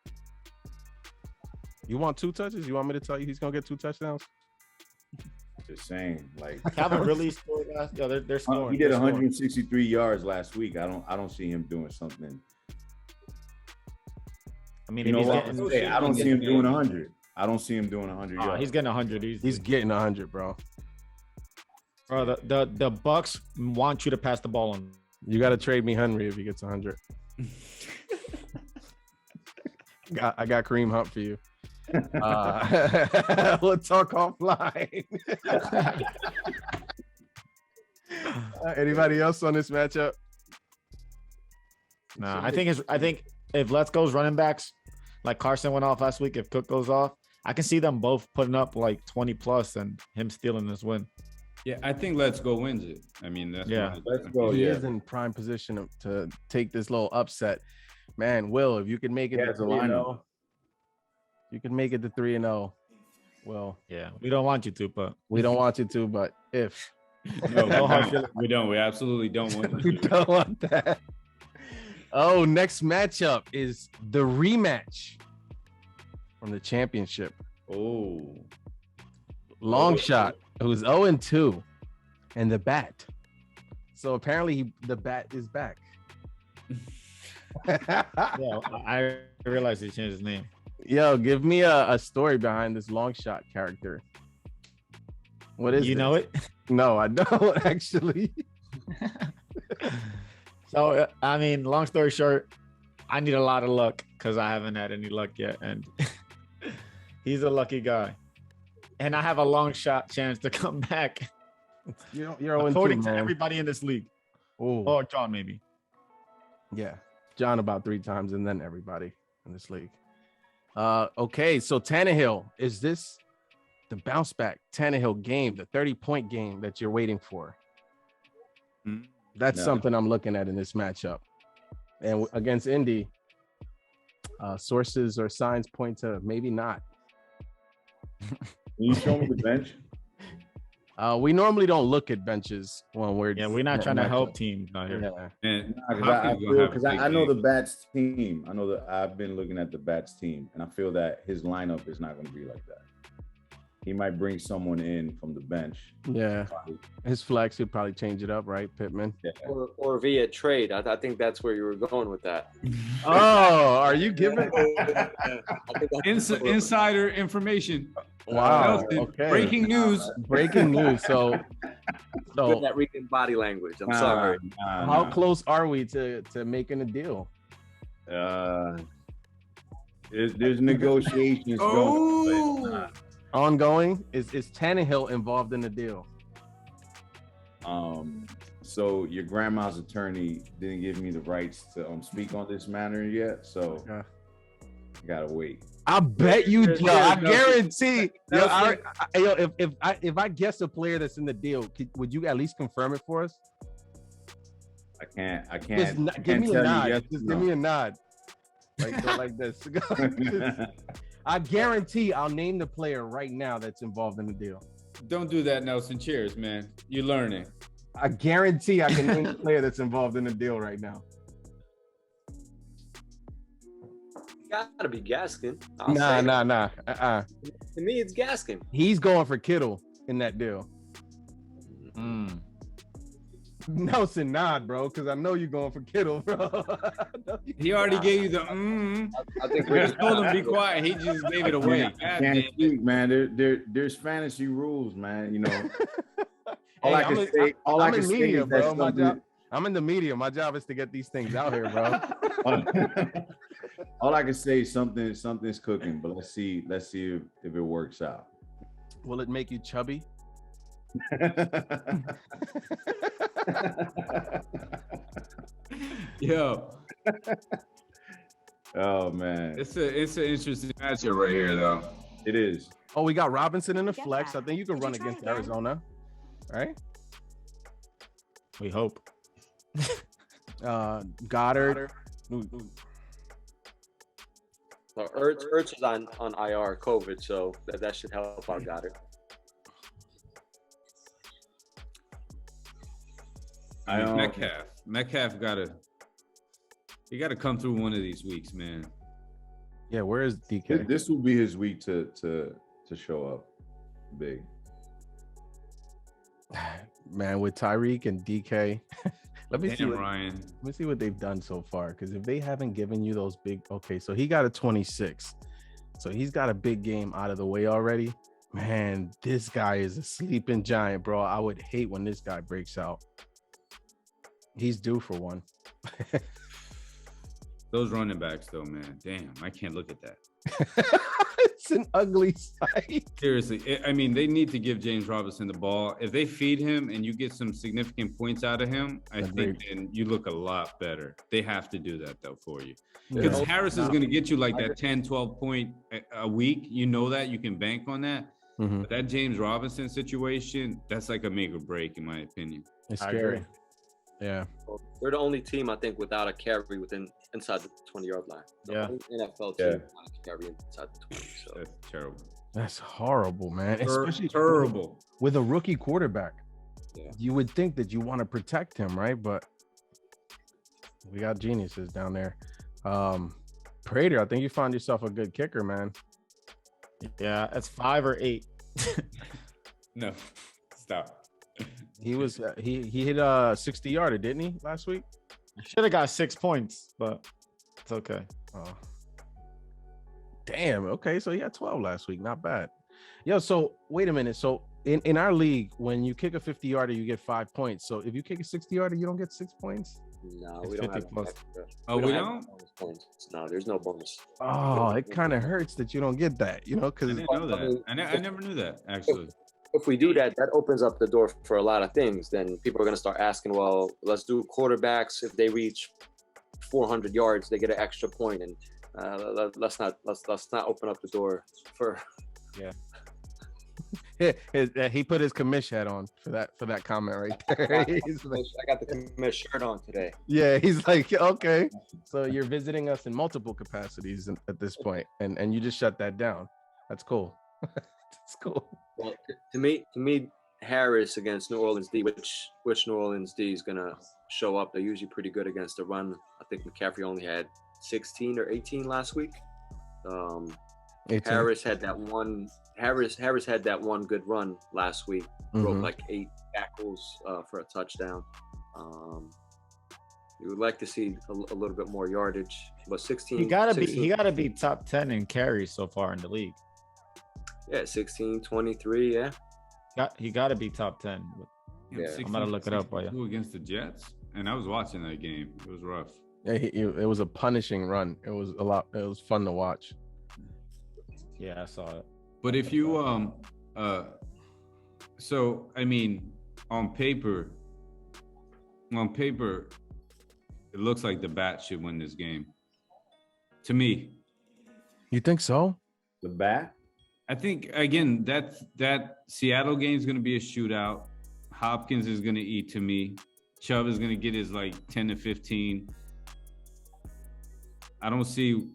You want 2 touches? You want me to tell you he's gonna get 2 touchdowns? Just saying, like Calvin really scored last. Yo, they're scoring. he did They're scoring. 163 yards last week. I don't see him doing something. I mean, You know if he's what? getting, I don't see him doing 100. I don't see him doing 100 yards. he's getting 100 easy. He's getting 100, bro. Bro, the Bucks want you to pass the ball on. You got to trade me Henry if he gets 100. I got Kareem Hunt for you. We'll talk offline. Anybody else on this matchup? Nah, I think if Let's Go's running backs, like Carson went off last week, if Cook goes off, I can see them both putting up like 20 plus and him stealing this win. Yeah, I think Let's Go wins it. I mean, that's Let's go. He Yeah, is in prime position to take this little upset. Man, Will, if you can make it to 3-0, you can make it to 3-0. Well, Yeah, we don't want you to, but we don't want you to, but if No, we don't. We absolutely don't want we to. don't want that. Oh, next matchup is the rematch from the championship. Oh, Long shot, who's 0-2, and the bat. So apparently the bat is back. yeah, I realized he changed his name. Yo, give me a story behind this long shot character. What is You it? know it? No, I don't actually. So, I mean, long story short, I need a lot of luck because I haven't had any luck yet. And he's a lucky guy. And I have a long shot chance to come back. You're According 0-2, to man. everybody in this league. Oh, Or John, maybe. yeah. John about 3 times and then everybody in this league. Okay, so Tannehill, is this the bounce back Tannehill game, the 30-point game that you're waiting for? That's No. something I'm looking at in this matchup. And against Indy, sources or signs point to maybe not. Can you show me the bench? We normally don't look at benches when we're Yeah, we're not trying to help teams out here. Yeah. and Because I know the Bats team. I know that I've been looking at the Bats team, and I feel that his lineup is not going to be like that. He might bring someone in from the bench. Yeah, his flex would probably change it up, right, Pittman? Yeah. Or via trade. I think that's where you were going with that. Oh, are you giving? I think that's Insider information. Wow. Nelson, Okay. Breaking news. Breaking news. So good at reading body language. I'm sorry. how close are we to making a deal? There's negotiations going. But it's not. Ongoing? Is Tannehill involved in the deal? So your grandma's attorney didn't give me the rights to speak on this matter yet, so Yeah. I gotta wait. I bet you, There's- yo, I there's no- guarantee. Yo, Nelson. if I guess a player that's in the deal, would you at least confirm it for us? I can't. Give me a tell you nod. yes Just or give no. me a nod. Like this. I guarantee I'll name the player right now that's involved in the deal. Don't do that, Nelson. Cheers, man. You're learning. I guarantee I can name the player that's involved in the deal right now. Gotta be Gaskin. Nah. To me, it's Gaskin. He's going for Kittle in that deal. Nelson, nod, bro, because I know you're going for Kittle, bro. He already gave you the I think We just told him be quiet. He just gave it away. God Can't damn it. speak, man. There's fantasy rules, man. You know. All Hey, I can say I'm in is media, that bro. I'm in the media. My job is to get these things out here, bro. All I can say is something's cooking, but let's see if it works out. Will it make you chubby? Yo. Oh man. It's an interesting matchup right here, though. It is. Oh, we got Robinson in the flex. I think you can run against Arizona, right? We hope. Goddard. Well, Ertz is on IR COVID, so that should help out Goddard. Metcalf gotta come through one of these weeks, man. Yeah, where is DK? This will be his week to show up big. Man, with Tyreek and DK, let me see what they've done so far. Because if they haven't given you those big, okay, so he got a 26, so he's got a big game out of the way already. Man, this guy is a sleeping giant, bro. I would hate when this guy breaks out. He's due for one. Those running backs, though, man. Damn, I can't look at that. It's an ugly sight. Seriously, I mean, they need to give James Robinson the ball. If they feed him and you get some significant points out of him, I think then you look a lot better. They have to do that, though, for you. Because Harris is going to get you like that 10, 12 point a week. You know that. You can bank on that. Mm-hmm. But that James Robinson situation, that's like a make or break, in my opinion. It's scary. Yeah. They're the only team, I think, without a carry inside the 20-yard line. The only NFL team without a carry inside the 20. So. That's terrible. That's horrible, man. Especially terrible. With a rookie quarterback. Yeah. You would think that you want to protect him, right? But we got geniuses down there. Prater, I think you found yourself a good kicker, man. Yeah, that's 5 or 8. No, stop. He was he hit a 60-yarder, didn't he, last week? Should have got 6 points, but it's okay. Oh. Damn. Okay, so he had 12 last week. Not bad. Yo, so wait a minute. So in our league, when you kick a 50-yarder, you get 5 points. So if you kick a 60-yarder, you don't get 6 points? No, it's we don't have plus. Oh, we don't? Points. No, there's no bonus. Oh, it kind of hurts that you don't get that, you know, because I didn't know that. I never knew that, actually. If we do that, that opens up the door for a lot of things. Then people are going to start asking, well, let's do quarterbacks. If they reach 400 yards, they get an extra point. And let's not open up the door for. Yeah. He put his commish hat on for that comment right there. I got the commish shirt on today. Yeah, he's like, okay, so you're visiting us in multiple capacities at this point, and you just shut that down. That's cool. It's cool. Well, to me, Harris against New Orleans D, which New Orleans D is gonna show up. They're usually pretty good against the run. I think McCaffrey only had 16 or 18 last week. 18. Harris had that one. Harris had that one good run last week. Broke like 8 tackles for a touchdown. You would like to see a little bit more yardage, but 16. He gotta be top 10 in carries so far in the league. Yeah, 16, 23, yeah. He got to be top 10. Yeah, I'm going to look it up for you. Against the Jets, and I was watching that game. It was rough. Yeah, it was a punishing run. It was It was fun to watch. Yeah, I saw it. But if you so I mean, on paper, it looks like the Bat should win this game. To me. You think so? The Bat? I think, again, that Seattle game is going to be a shootout. Hopkins is going to eat to me. Chubb is going to get his like 10 to 15. I don't see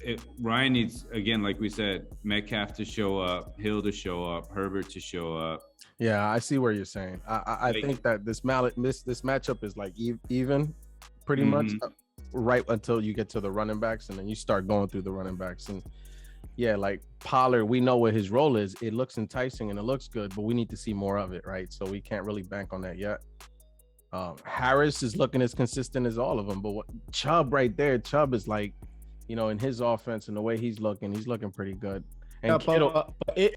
it. Ryan needs, again, like we said, Metcalf to show up, Hill to show up, Herbert to show up. Yeah, I see what you're saying. I think that this matchup is like even pretty much right until you get to the running backs, and then you start going through the running backs. And yeah, like Pollard, we know what his role is. It looks enticing and it looks good, but we need to see more of it, right? So we can't really bank on that yet. Harris is looking as consistent as all of them, but Chubb right there, Chubb is like, you know, in his offense and the way he's looking pretty good. And yeah,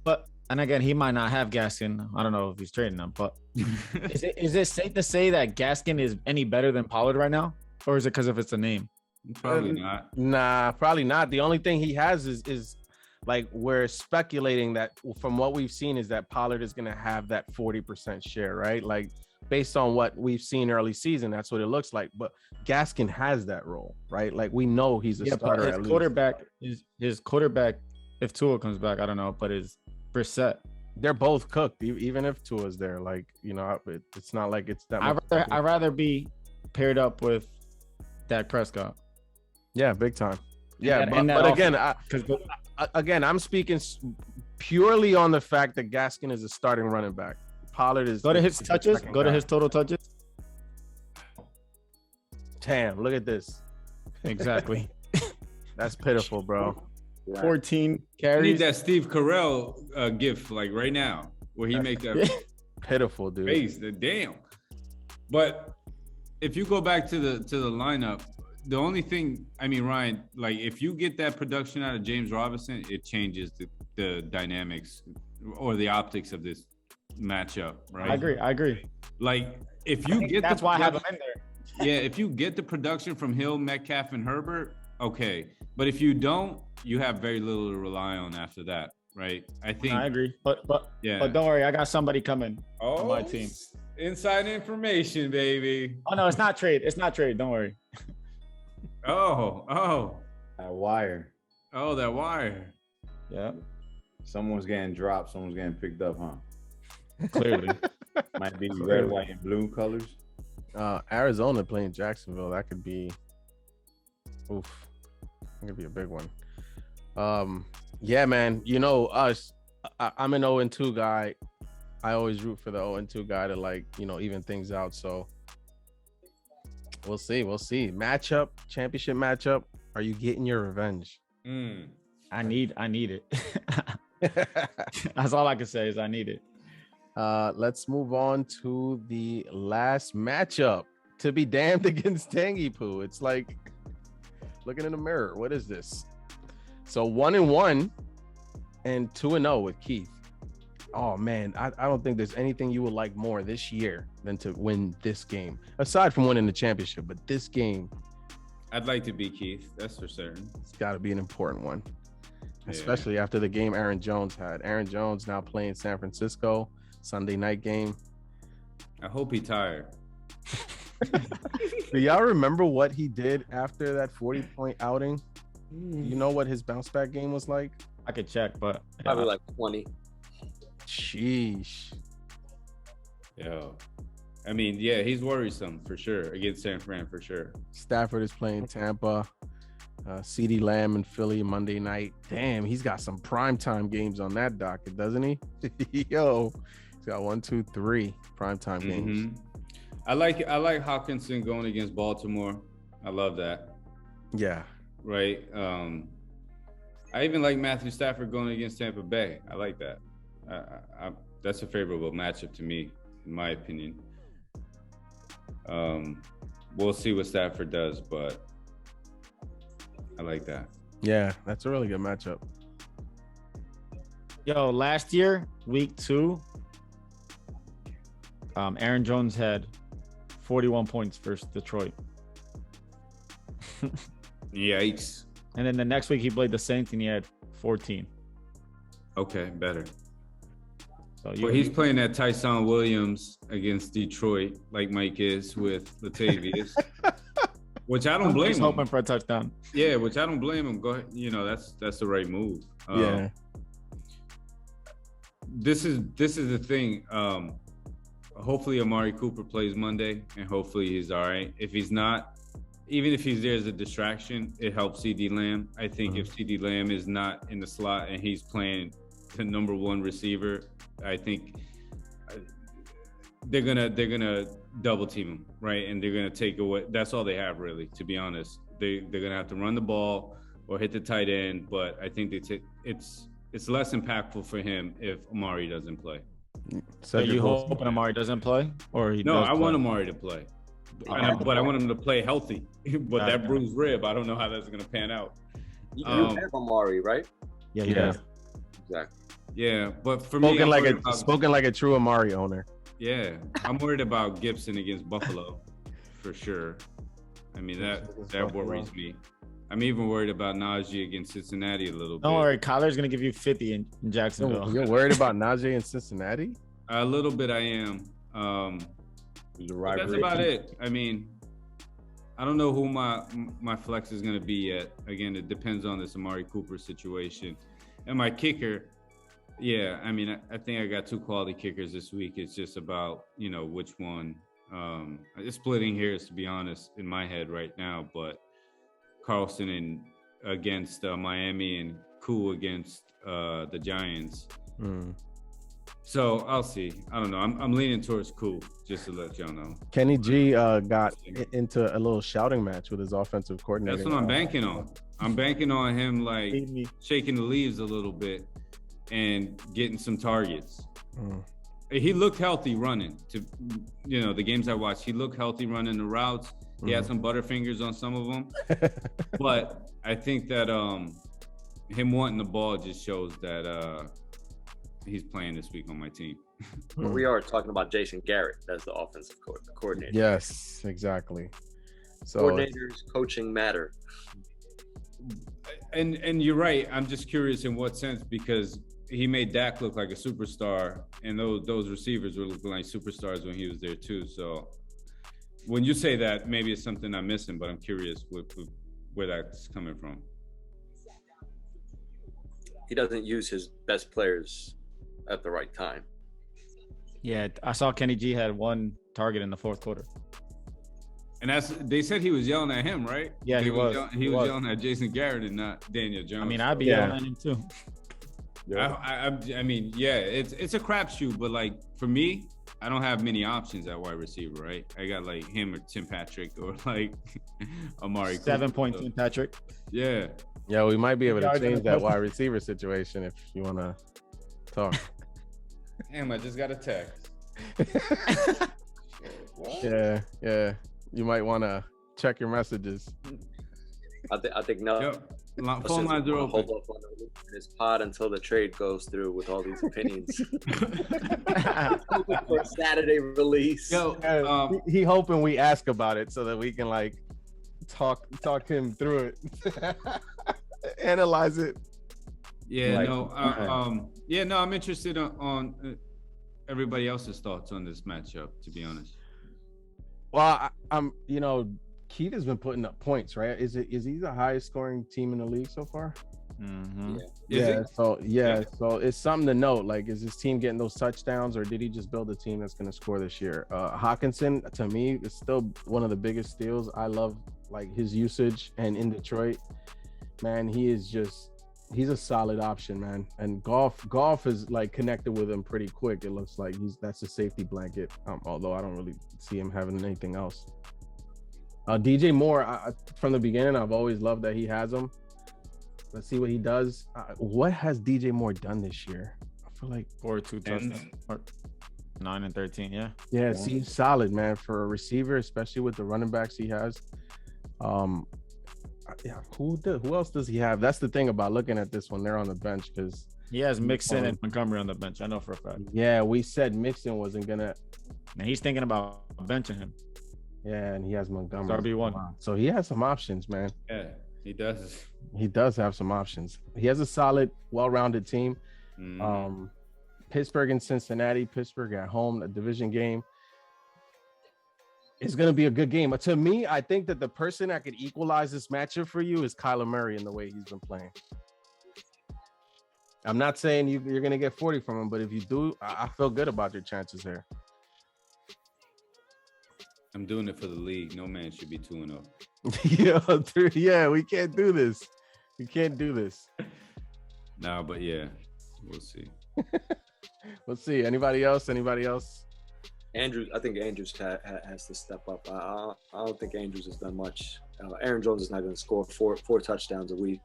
but And again, he might not have Gaskin. I don't know if he's trading him, but is it safe to say that Gaskin is any better than Pollard right now? Or is it because of it's a name? Probably not. Nah, probably not. The only thing he has is like we're speculating that from what we've seen is that Pollard is going to have that 40% share, right? Like based on what we've seen early season, that's what it looks like. But Gaskin has that role, right? Like we know he's a starter. But his quarterback, if Tua comes back, I don't know, but is Brissett. They're both cooked, even if Tua's there. Like, you know, it's not like it's that much. I'd rather be paired up with Dak Prescott. Yeah, big time. Yeah, but again, I'm speaking purely on the fact that Gaskin is a starting running back. Pollard is. Go to his touches. Go to his total touches. Damn, look at this. Exactly. That's pitiful, bro. 14 I carries. need that Steve Carell gif like right now, where he makes that pitiful, dude. face. The damn. But if you go back to the lineup, the only thing, I mean, Ryan, like if you get that production out of James Robinson, it changes the dynamics or the optics of this matchup, right? I agree. Like if you get that's why I have him in there. Yeah, if you get the production from Hill, Metcalf, and Herbert, okay. But if you don't, you have very little to rely on after that, right? I think I agree. But don't worry, I got somebody coming on my team. Inside information, baby. Oh no, it's not trade. It's not trade. Don't worry. Oh. That wire. Oh, that wire. Yeah. Someone's getting dropped. Someone's getting picked up, huh? Clearly. Might be red, white, and blue colors. Arizona playing Jacksonville. That could be. Oof. That could be a big one. Yeah, man. You know us. I'm an 0-2 guy. I always root for the 0-2 guy to even things out. So we'll see. Matchup, championship matchup. Are you getting your revenge? I need it. That's all I can say is I need it. Let's move on to the last matchup. To be damned against Tangy Poo. It's like looking in the mirror. What is this? So 1-1 and 2-0 with Keith. Oh man, I don't think there's anything you would like more this year than to win this game. Aside from winning the championship, but this game, I'd like to be Keith. That's for certain. It's got to be an important one, especially after the game Aaron Jones had. Aaron Jones now playing San Francisco Sunday night game. I hope he tired. Do y'all remember what he did after that 40-point outing? You know what his bounce back game was like? I could check, but probably like 20. Sheesh. Yo. I mean, yeah, he's worrisome for sure against San Fran for sure. Stafford is playing Tampa. CeeDee Lamb in Philly Monday night. Damn, he's got some primetime games on that docket, doesn't he? Yo, he's got 1, 2, 3 primetime games. I like Hawkinson going against Baltimore. I love that. Yeah. Right. I even like Matthew Stafford going against Tampa Bay. I like that. That's a favorable matchup to me, in my opinion. We'll see what Stafford does, but I like that. Yeah, that's a really good matchup. Yo, last year, week 2, Aaron Jones had 41 points versus Detroit. Yikes. And then the next week he played the Saints and he had 14. Okay, better. So he's playing that Tyson Williams against Detroit, like Mike is with Latavius, which I don't blame him. Hoping for a touchdown. Yeah, which I don't blame him. Go ahead, that's the right move. Yeah. This is the thing. Hopefully Amari Cooper plays Monday, and hopefully he's all right. If he's not, even if he's there as a distraction, it helps CeeDee Lamb. I think if CeeDee Lamb is not in the slot and he's playing the number 1 receiver, I think they're gonna double team him, right? And they're gonna take away. That's all they have, really, to be honest. They're gonna have to run the ball or hit the tight end, but I think it's less impactful for him if Amari doesn't play. So you hoping Amari doesn't play, or he? No, does I want Amari to play, but I want him to play healthy. But that bruised rib, I don't know how that's gonna pan out. You have Amari, right? Yeah, he does. Exactly. Yeah, but for me, spoken like a true Amari owner. Yeah, I'm worried about Gibson against Buffalo for sure. I mean, that worries me. I'm even worried about Najee against Cincinnati a little bit. Don't worry, Kyler's going to give you 50 in Jacksonville. You're worried about Najee in Cincinnati? A little bit I am. That's about it. I mean, I don't know who my flex is going to be yet. Again, it depends on this Amari Cooper situation. And my kicker, yeah, I mean, I think I got 2 quality kickers this week. It's just about, which one. It's splitting hairs, to be honest, in my head right now. But Carlson against Miami and Koo against the Giants. So I'll see. I don't know. I'm leaning towards Koo, just to let y'all know. Kenny G got into a little shouting match with his offensive coordinator. That's what I'm banking on. I'm banking on him like shaking the leaves a little bit and getting some targets. He looked healthy running. The games I watched, he looked healthy running the routes. He had some butterfingers on some of them. But I think that him wanting the ball just shows that he's playing this week on my team. But we are talking about Jason Garrett as the offensive coordinator. Yes, exactly. So coordinators, coaching matter. And you're right. I'm just curious in what sense, because he made Dak look like a superstar, and those receivers were looking like superstars when he was there too. So when you say that, maybe it's something I'm missing, but I'm curious where that's coming from. He doesn't use his best players at the right time. Yeah, I saw Kenny G had 1 target in the 4th quarter. And they said he was yelling at him, right? Yeah, he was. He was yelling at Jason Garrett and not Daniel Jones. I mean, I'd be yelling at him too. Yeah. I mean, yeah, it's a crapshoot, but like for me, I don't have many options at wide receiver, right? I got like him or Tim Patrick or like Amari. 7-point Tim Patrick. Yeah. Yeah, we might be able to change that wide receiver situation if you want to talk. Damn, I just got a text. Yeah. You might want to check your messages. I think no. Yep. Phone lines are open. Hold up on this pod until the trade goes through with all these opinions. For Saturday release. Yo, he hoping we ask about it so that we can like talk him through it, analyze it. Yeah, I'm interested on everybody else's thoughts on this matchup, to be honest. Well, I'm Keith has been putting up points, right? Is he the highest scoring team in the league so far? Mm-hmm. So it's something to note. Like, is his team getting those touchdowns, or did he just build a team that's going to score this year? Hawkinson, to me, is still one of the biggest steals. I love like his usage, and in Detroit, man, he's a solid option, man. And Goff is like connected with him pretty quick. It looks like that's a safety blanket. Although I don't really see him having anything else. DJ Moore, from the beginning, I've always loved that he has him. Let's see what he does. What has DJ Moore done this year? I feel like 4-2 touchdowns, 9 and 13. Yeah, seems solid, man, for a receiver, especially with the running backs he has. Who else does he have? That's the thing about looking at this when they're on the bench, because he has Mixon and Montgomery on the bench. I know for a fact. Yeah, we said Mixon wasn't gonna. And he's thinking about benching him. Yeah, and he has Montgomery. RB1. So he has some options, man. Yeah, he does. He does have some options. He has a solid, well-rounded team. Pittsburgh and Cincinnati. Pittsburgh at home, a division game. It's going to be a good game. But to me, I think that the person that could equalize this matchup for you is Kyla Murray in the way he's been playing. I'm not saying you're going to get 40 from him, but if you do, I feel good about your chances there. I'm doing it for the league. No man should be 2-0. Yeah, we can't do this. We can't do this. No, but yeah, we'll see. We'll see. Anybody else? Andrews, I think Andrews has to step up. I don't think Andrews has done much. Aaron Jones is not going to score four touchdowns a week.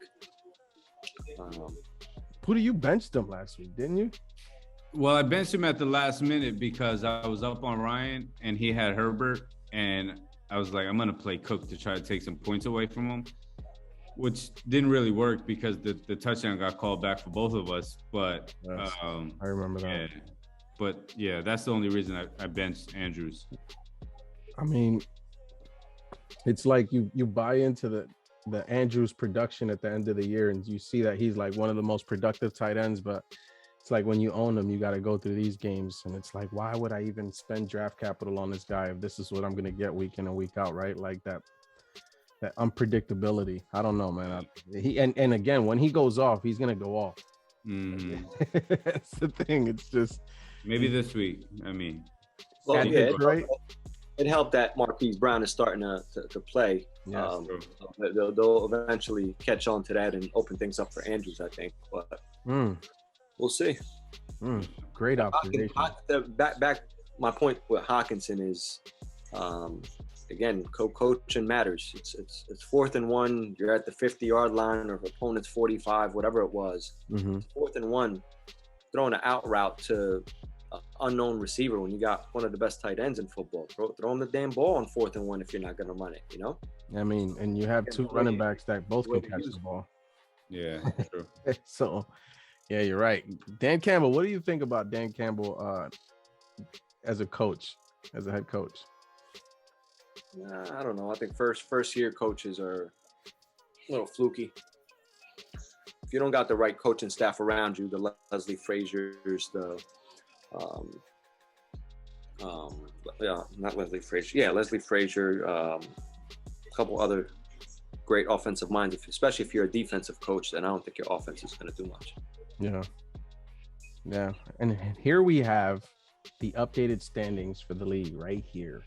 Who do you benched him last week, didn't you? Well, I benched him at the last minute because I was up on Ryan and he had Herbert, and I was like, I'm going to play Cook to try to take some points away from him. which didn't really work because the touchdown got called back for both of us. But I remember that. Yeah, but yeah, that's the only reason I benched Andrews. I mean, it's like you buy into the Andrews production at the end of the year, and you see that he's like one of the most productive tight ends, but it's like when you own him, you got to go through these games, and it's like, why would I even spend draft capital on this guy if this is what I'm going to get week in and week out, right? Like that unpredictability. I don't know, man. And again, when he goes off, he's going to go off. Mm-hmm. That's the thing. It's just maybe this week. I mean, well, yeah, right. It helped that Marquise Brown is starting to play. Yes, they'll eventually catch on to that and open things up for Andrews, I think. But we'll see. Great observation. Back. My point with Hawkinson is, again, coaching matters. It's 4th and 1. You're at the 50-yard line, or opponent's 45, whatever it was. 4th and 1, throwing an out route to unknown receiver when you got one of the best tight ends in football. Throw him the damn ball on 4th and 1 if you're not going to run it, you know? I mean, and you have two running backs that both can catch the ball. Yeah, true. So, yeah, you're right. Dan Campbell, what do you think about Dan Campbell as a coach, as a head coach? I don't know. I think first year coaches are a little fluky. If you don't got the right coaching staff around you, the Leslie Frazier's, not Leslie Frazier. Yeah, Leslie Frazier. A couple other great offensive minds. Especially if you're a defensive coach, then I don't think your offense is going to do much. Yeah. And here we have the updated standings for the league right here.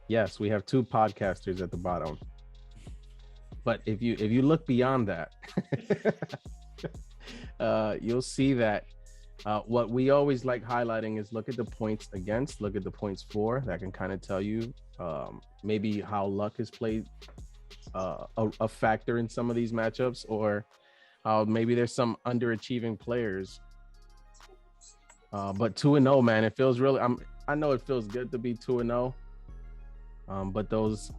Yes, we have 2 podcasters at the bottom. But if you look beyond that, you'll see that what we always like highlighting is look at the points against, look at the points for. That can kind of tell you maybe how luck has played a factor in some of these matchups, or maybe there's some underachieving players. But 2-0, man, it feels really. I know it feels good to be 2-0, but those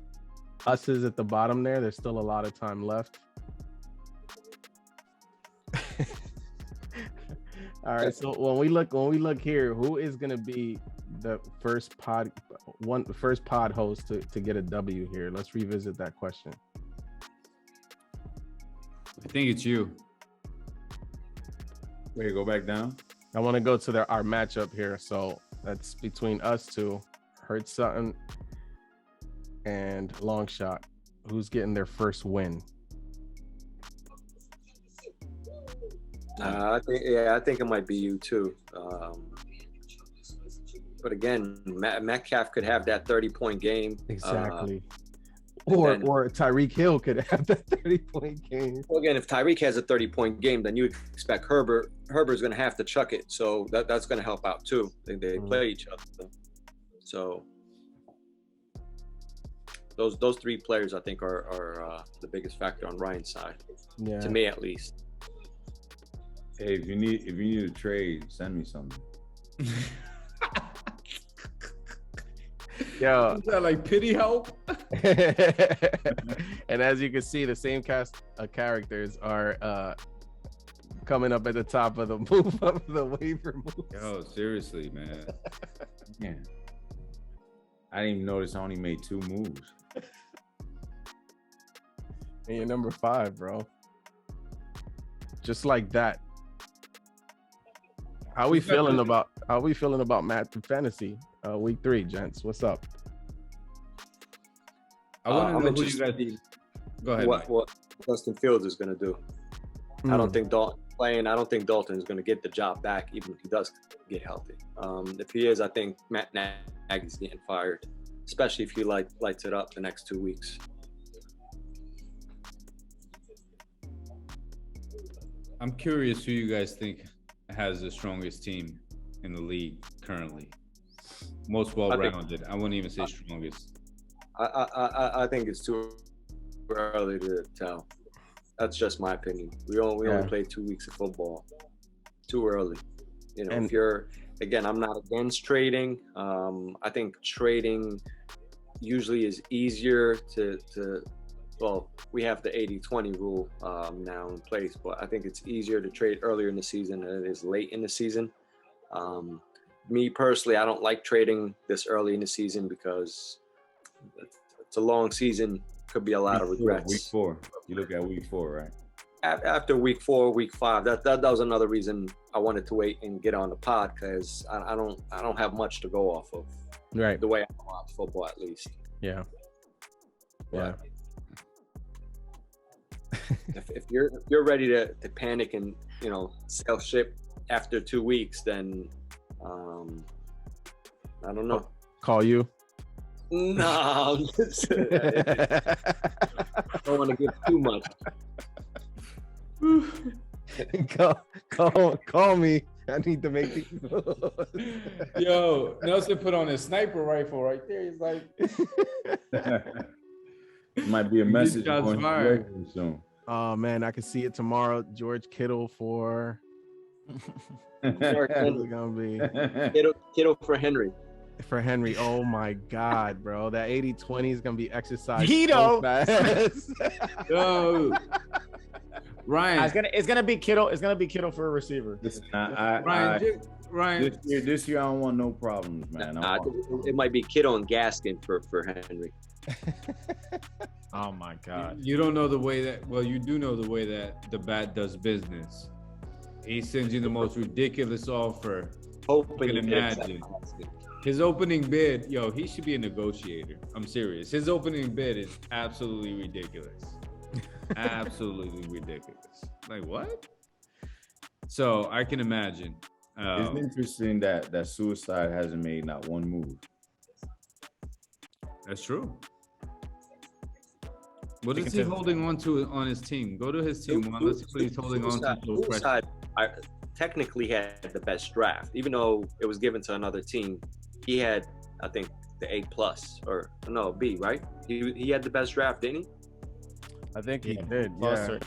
us's at the bottom there's still a lot of time left. All right, so when we look here, who is going to be the first pod host to get a W here? Let's revisit that question. I think it's you. Wait, go back down. I want to go to our matchup here. So that's between us two, Hurt Sutton and Longshot. Who's getting their first win? I think it might be you too. But again, Metcalf could have that 30-point game. Exactly. Or Tyreek Hill could have that 30-point game. Well, again, if Tyreek has a 30-point game, then you expect Herbert's going to have to chuck it. So that's going to help out too. They play each other. So those 3 players, I think, are the biggest factor on Ryan's side. Yeah. To me, at least. Hey, if you need a trade, send me something. Yeah. Is that like pity help? And as you can see, the same cast of characters are coming up at the top of the move of the waiver moves. Yo, seriously, man. Yeah. I didn't even notice I only made 2 moves. And you're number 5, bro. Just like that. How we feeling about Matt Fantasy week 3, gents? What's up? I want to know who you guys. Go ahead. What Justin Fields is going to do? I don't think Dalton playing. I don't think Dalton is going to get the job back, even if he does get healthy. If he is, I think Matt Nagy's getting fired, especially if he lights it up the next 2 weeks. I'm curious who you guys think has the strongest team in the league currently. Most well-rounded. I wouldn't even say strongest. I think it's too early to tell. That's just my opinion. We only played 2 weeks of football. Too early. You know, if you're, again, I'm not against trading. I think trading usually is easier to well, we have the 80-20 rule now in place, but I think it's easier to trade earlier in the season than it is late in the season. Me personally, I don't like trading this early in the season because it's a long season. Could be a lot of regrets. Week 4. You look at week 4, right? After week 4, week 5, that was another reason I wanted to wait and get on the pod, because I don't have much to go off of. Right. The way I watch football, at least. Yeah. Yeah. If you're ready to panic and sell ship after 2 weeks, then I don't know. Call you. No, I don't want to give too much. Call me. I need to make these. Yo, Nelson put on his sniper rifle right there. He's like, might be a message shots going fired. soon. Oh man, I can see it tomorrow. George Kittle for. Kittle gonna be for Henry. for Henry. Oh my God, bro, that 80-20 is gonna be exercised Vito. so fast. Yo, Ryan, It's gonna be Kittle. It's gonna be Kittle for a receiver. Listen, Ryan, this year I don't want no problems, man. It might be Kittle and Gaskin for Henry. Oh my God. you don't know the way that. Well, you do know the way that the bat does business. He sends you the most ridiculous offer. Hoping You can imagine. His opening bid, yo, he should be a negotiator. I'm serious. His opening bid is absolutely ridiculous. Absolutely ridiculous. Like what? So I can imagine. It's interesting that Suicide hasn't made not one move. That's true. What is he holding on to on his team? Go to his team. Let's see what he's holding on to. Suicide technically had the best draft, even though it was given to another team. He had, I think, the A+ or no B, right? He had the best draft, didn't he? I think he did. Plus Yeah, or A-,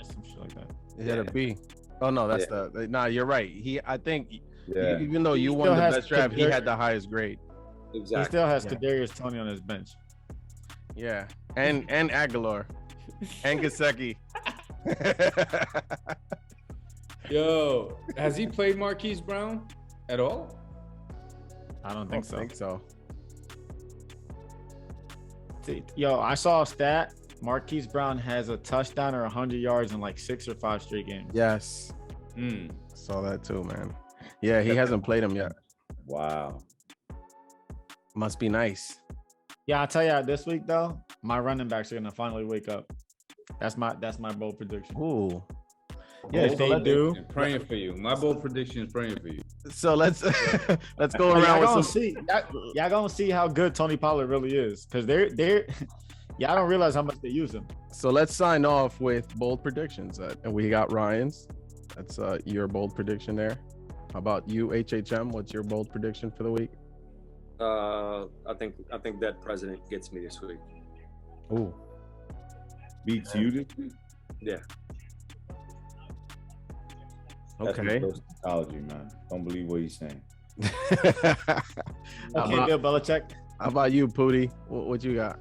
some shit like that. he had a B. Oh no, that's Nah, you're right. I think Yeah. even though you He won still the has best draft, he Kadarius- had the highest grade. Exactly. He still has Yeah. Kadarius Toney on his bench. Yeah, and Aguilar, and Gasecki. Yo, has he played Marquise Brown at all? I don't I think think so. so. Yo, I saw a stat. Marquise Brown has a touchdown or 100 yards in like 6 or 5 straight games. Yes, Mm. saw that too, man. Yeah, he hasn't played him yet. Wow. Must be nice. Yeah, I'll tell you this week though, my running backs are gonna finally wake up. That's my bold prediction. Ooh. Yeah, If they do, Praying for you. My bold prediction is praying for you. so let's let's go y'all around with gonna some. see. Y'all gonna see how good Tony Pollard really is, because they're y'all don't realize how much they use him. So let's sign off with bold predictions. And we got Ryan's. That's your bold prediction there. How about you, HHM? What's your bold prediction for the week? I think that president gets me this week. Ooh. Beats you this week? Yeah. That's Okay. reverse psychology, man. Don't believe what he's saying. Okay, Bill Belichick. How about you, Pootie? What you got?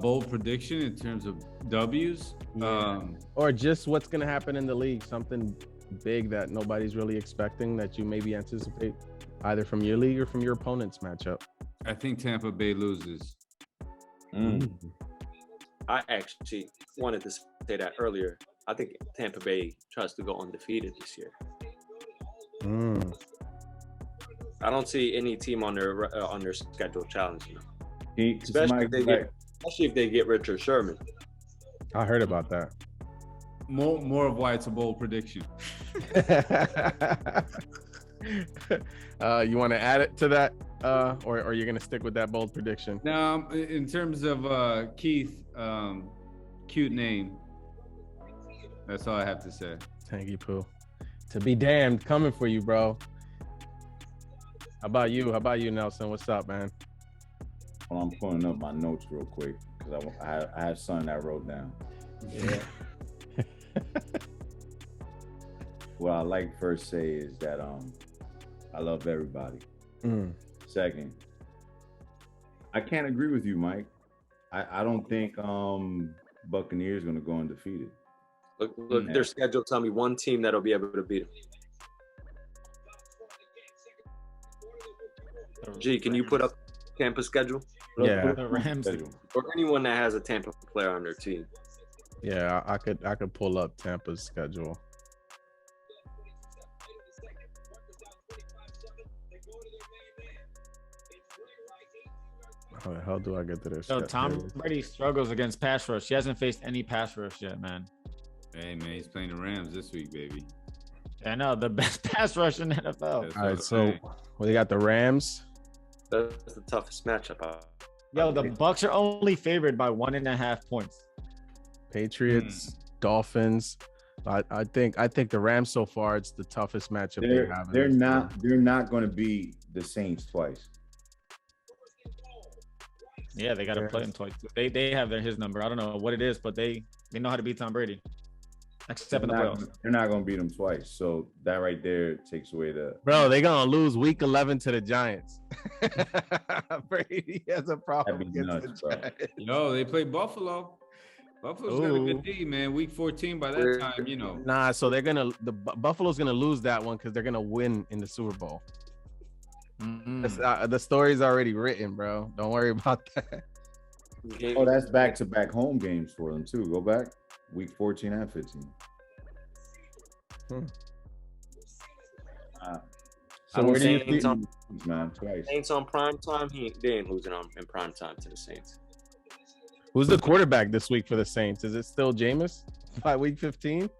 Bold prediction in terms of W's. Or just what's going to happen in the league? Something big that nobody's really expecting that you maybe anticipate either from your league or from your opponent's matchup. I think Tampa Bay loses. I actually wanted to say that earlier. I think Tampa Bay tries to go undefeated this year. I don't see any team on their schedule challenging them. Especially if they get Richard Sherman. I heard about that. More of why it's a bold prediction. You want to add it to that, or you're going to stick with that bold prediction? Now, in terms of Keith, cute name. That's all I have to say. Thank you, Pooh. To be damned, coming for you, bro. How about you, Nelson? What's up, man? Well, I'm pulling up my notes real quick because I have something I wrote down. Yeah. What I like first say is that I love everybody. Second, I can't agree with you, Mike. I don't think Buccaneers going to go undefeated. Look, their schedule tell me one team that'll be able to beat them. G, can you put up Tampa's schedule? Yeah, The Rams. Or anyone that has a Tampa player on their team. Yeah, I could pull up Tampa's schedule. How the hell do I get to this? So Tom Brady struggles against pass rush. He hasn't faced any pass rush yet, man. Hey, man, he's playing the Rams this week, baby. I know, the best pass rush in the NFL. That's All right, so we got the Rams. That's the toughest matchup. Yo, the Bucks are only favored by 1.5 points. Patriots, Dolphins. I think the Rams so far it's the toughest matchup they have. They're not going to be the Saints twice. Yeah, they got to play him twice. They have his number. I don't know what it is, but they know how to beat Tom Brady. Except in the playoffs. They're not going to beat them twice. So that right there takes away the. Bro, they're going to lose week 11 to the Giants. Brady has a problem against the Giants. No, they play Buffalo. Buffalo's got a good D, man. Week 14 by that time, you know. Nah, so Buffalo's going to lose that one because they're going to win in the Super Bowl. The story's already written, bro. Don't worry about that. Oh, that's back-to-back home games for them, too. Go back. Week 14 and 15. So where do you think, man? Twice. Saints on prime time, they ain't losing in prime time to the Saints. Who's the quarterback this week for the Saints? Is it still Jameis by week 15?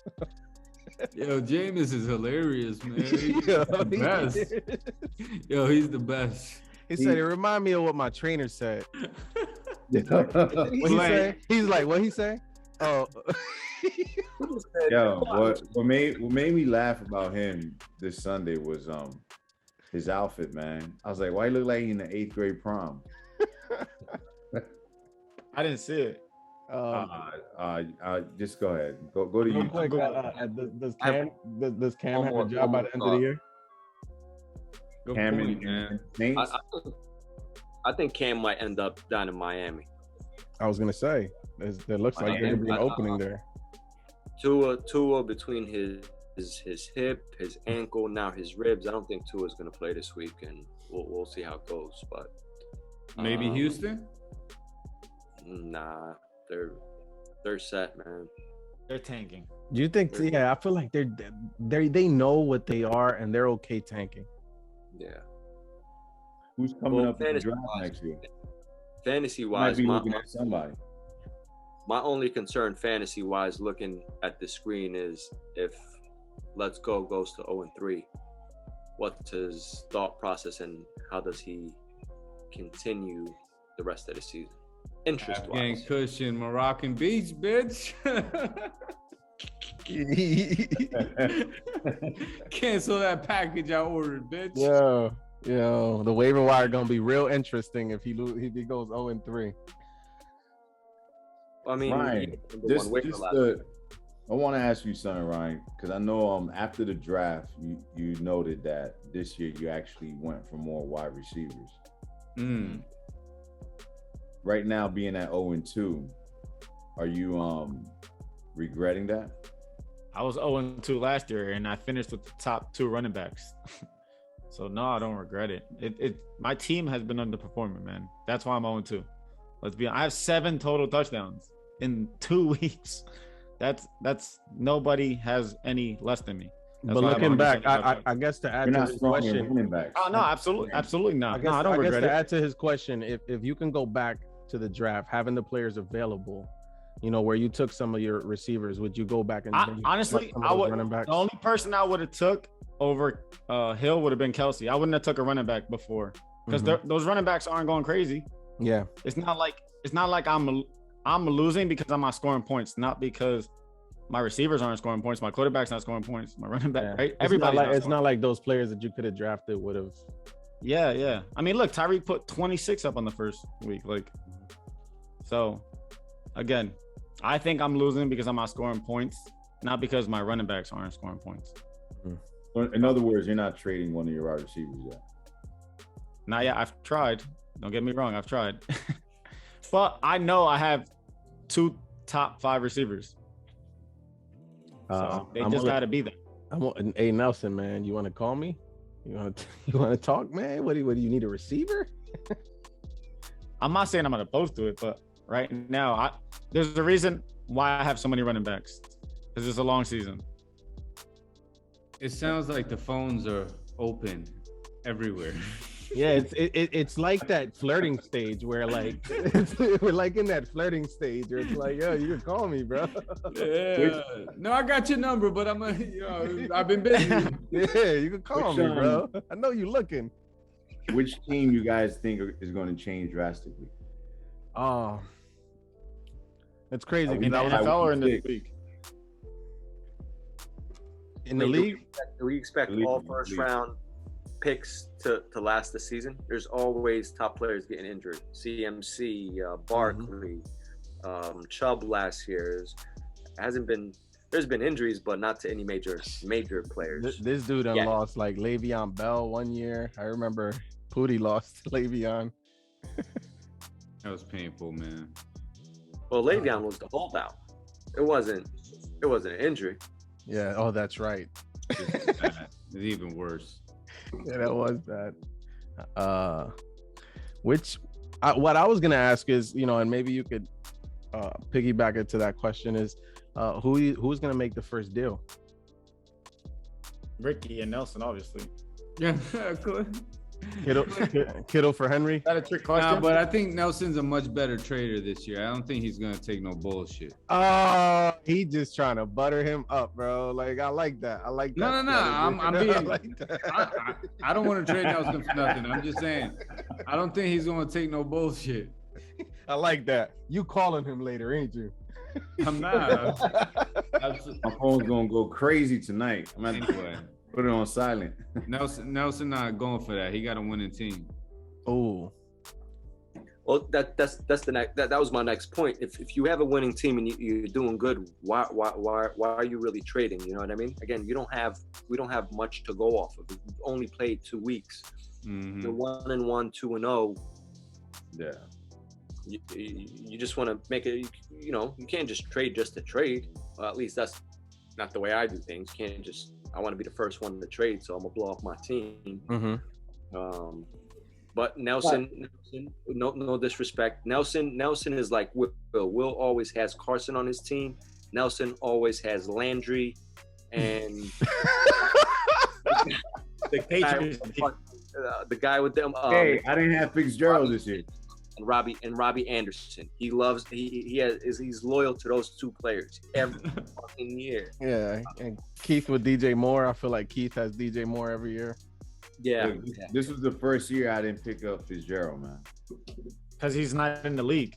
Yo, Jameis is hilarious, man. He's the best. Yo, he's the best. He said, it remind me of what my trainer said. What he say? He's like, what he say? Oh. Yo, what made me laugh about him this Sunday was his outfit, man. I was like, why he look like he in the 8th grade prom? I didn't see it. Just go ahead. Go to you. Does Cam have a job by the end of the year? Cam and Saints? I think Cam might end up down in Miami. I was gonna say, there looks like there's gonna be an opening there. Tua between his hip, his ankle, now his ribs. I don't think Tua's gonna play this week, and we'll see how it goes. But maybe Houston. Nah, they're set, man. They're tanking. Do you think? Yeah, I feel like they know what they are and they're okay tanking. Yeah. Who's coming up in the draft next year? Fantasy wise, looking at somebody. My only concern, fantasy wise, looking at the screen is if Let's Go goes to 0-3. What's his thought process and how does he continue the rest of the season? Interest wise. Afghan cushion, Moroccan Beach, bitch. Cancel that package I ordered, bitch. Yo, the waiver wire gonna be real interesting if he goes 0-3. I mean, Ryan, I want to ask you something, Ryan, because I know after the draft you noted that this year you actually went for more wide receivers. Right now, being at 0-2, are you regretting that? I was 0-2 last year, and I finished with the top 2 running backs. So no, I don't regret it. My team has been underperforming, man. That's why I'm 0-2. Let's be honest. I have 7 total touchdowns in 2 weeks. That's nobody has any less than me. That's but looking back, I guess to add to his question. Oh no, absolutely not. I don't regret it. To add to his question, if you can go back to the draft, having the players available, where you took some of your receivers, would you go back and honestly, I would. The only person I would have took over Hill would have been Kelsey. I wouldn't have took a running back before because those running backs aren't going crazy. Yeah, it's not like I'm losing because I'm not scoring points, not because my receivers aren't scoring points, my quarterback's not scoring points, my running back, right? Everybody. It's not like those players that you could have drafted would have. Yeah. I mean, look, Tyreek put 26 up on the first week, so. Again, I think I'm losing because I'm not scoring points, not because my running backs aren't scoring points. In other words, you're not trading one of your wide receivers yet. Not yet. I've tried. Don't get me wrong. I've tried. But I know I have 2 top 5 receivers. So they just got to be there. Hey, Nelson, man, you want to call me? You want to talk, man? What do you need, a receiver? I'm not saying I'm going to post to it, but right now, there's a reason why I have so many running backs. Because it's a long season. It sounds like the phones are open everywhere. Yeah, it's like that flirting stage where like we're like in that flirting stage where it's like, yo, you can call me, bro. Yeah. No, I got your number, but I've been busy. Yeah, you can call me, bro. I know you looking. Which team you guys think is going to change drastically? Oh, it's crazy. In the NFL or in the league? In the league? Do we expect all first round picks to last the season? There's always top players getting injured. CMC, Barkley, Chubb last year. There's been injuries, but not to any major players. This dude lost like Le'Veon Bell one year. I remember Pooty lost to Le'Veon. That was painful, man. Well, Le'Veon was the holdout. It wasn't an injury. Yeah. Oh, that's right. It's even worse. Yeah, that was bad. What I was gonna ask is, and maybe you could piggyback it to that question is, who's gonna make the first deal? Ricky and Nelson, obviously. Yeah, cool. Kittle for Henry. Is that a trick question? Nah, but I think Nelson's a much better trader this year. I don't think he's gonna take no bullshit. Oh, he just trying to butter him up, bro. Like, I like that. No. I'm being. I don't want to trade Nelson for nothing. I'm just saying, I don't think he's gonna take no bullshit. I like that. You calling him later, ain't you? I'm not. My phone's gonna go crazy tonight. Anyway. Put it on silent. Nelson not going for that. He got a winning team. Oh. Well, that's the next. That was my next point. If you have a winning team and you're doing good, why are you really trading? You know what I mean? Again, we don't have much to go off of. We've only played 2 weeks. Mm-hmm. You're 1-1, 2-0. Yeah. You just want to make it. You can't just trade just to trade. Well, at least that's not the way I do things. You can't just. I want to be the first one to trade, so I'm gonna blow off my team. Mm-hmm. But Nelson, no disrespect. Nelson is like Will. Will always has Carson on his team. Nelson always has Landry, and the guy with them. Hey, I didn't have Fitzgerald this year. And Robbie Anderson. He's loyal to those 2 players every fucking year. Yeah, and Keith with DJ Moore. I feel like Keith has DJ Moore every year. Yeah. This was the first year I didn't pick up Fitzgerald, man. Because he's not in the league.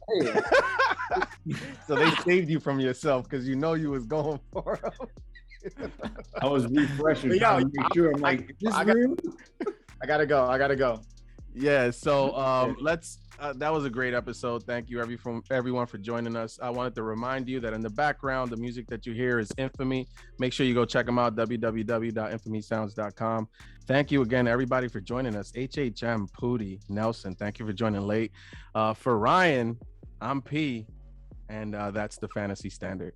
So they saved you from yourself because you was going for him. I was refreshing, trying to make sure. I'm like, is this real? I gotta go. Yeah, so let's. That was a great episode. Thank you, everyone, for joining us. I wanted to remind you that in the background, the music that you hear is Infamy. Make sure you go check them out, www.infamysounds.com. Thank you again, everybody, for joining us. HHM, Pooty, Nelson, thank you for joining late. For Ryan, I'm P, and that's the Fantasy Standard.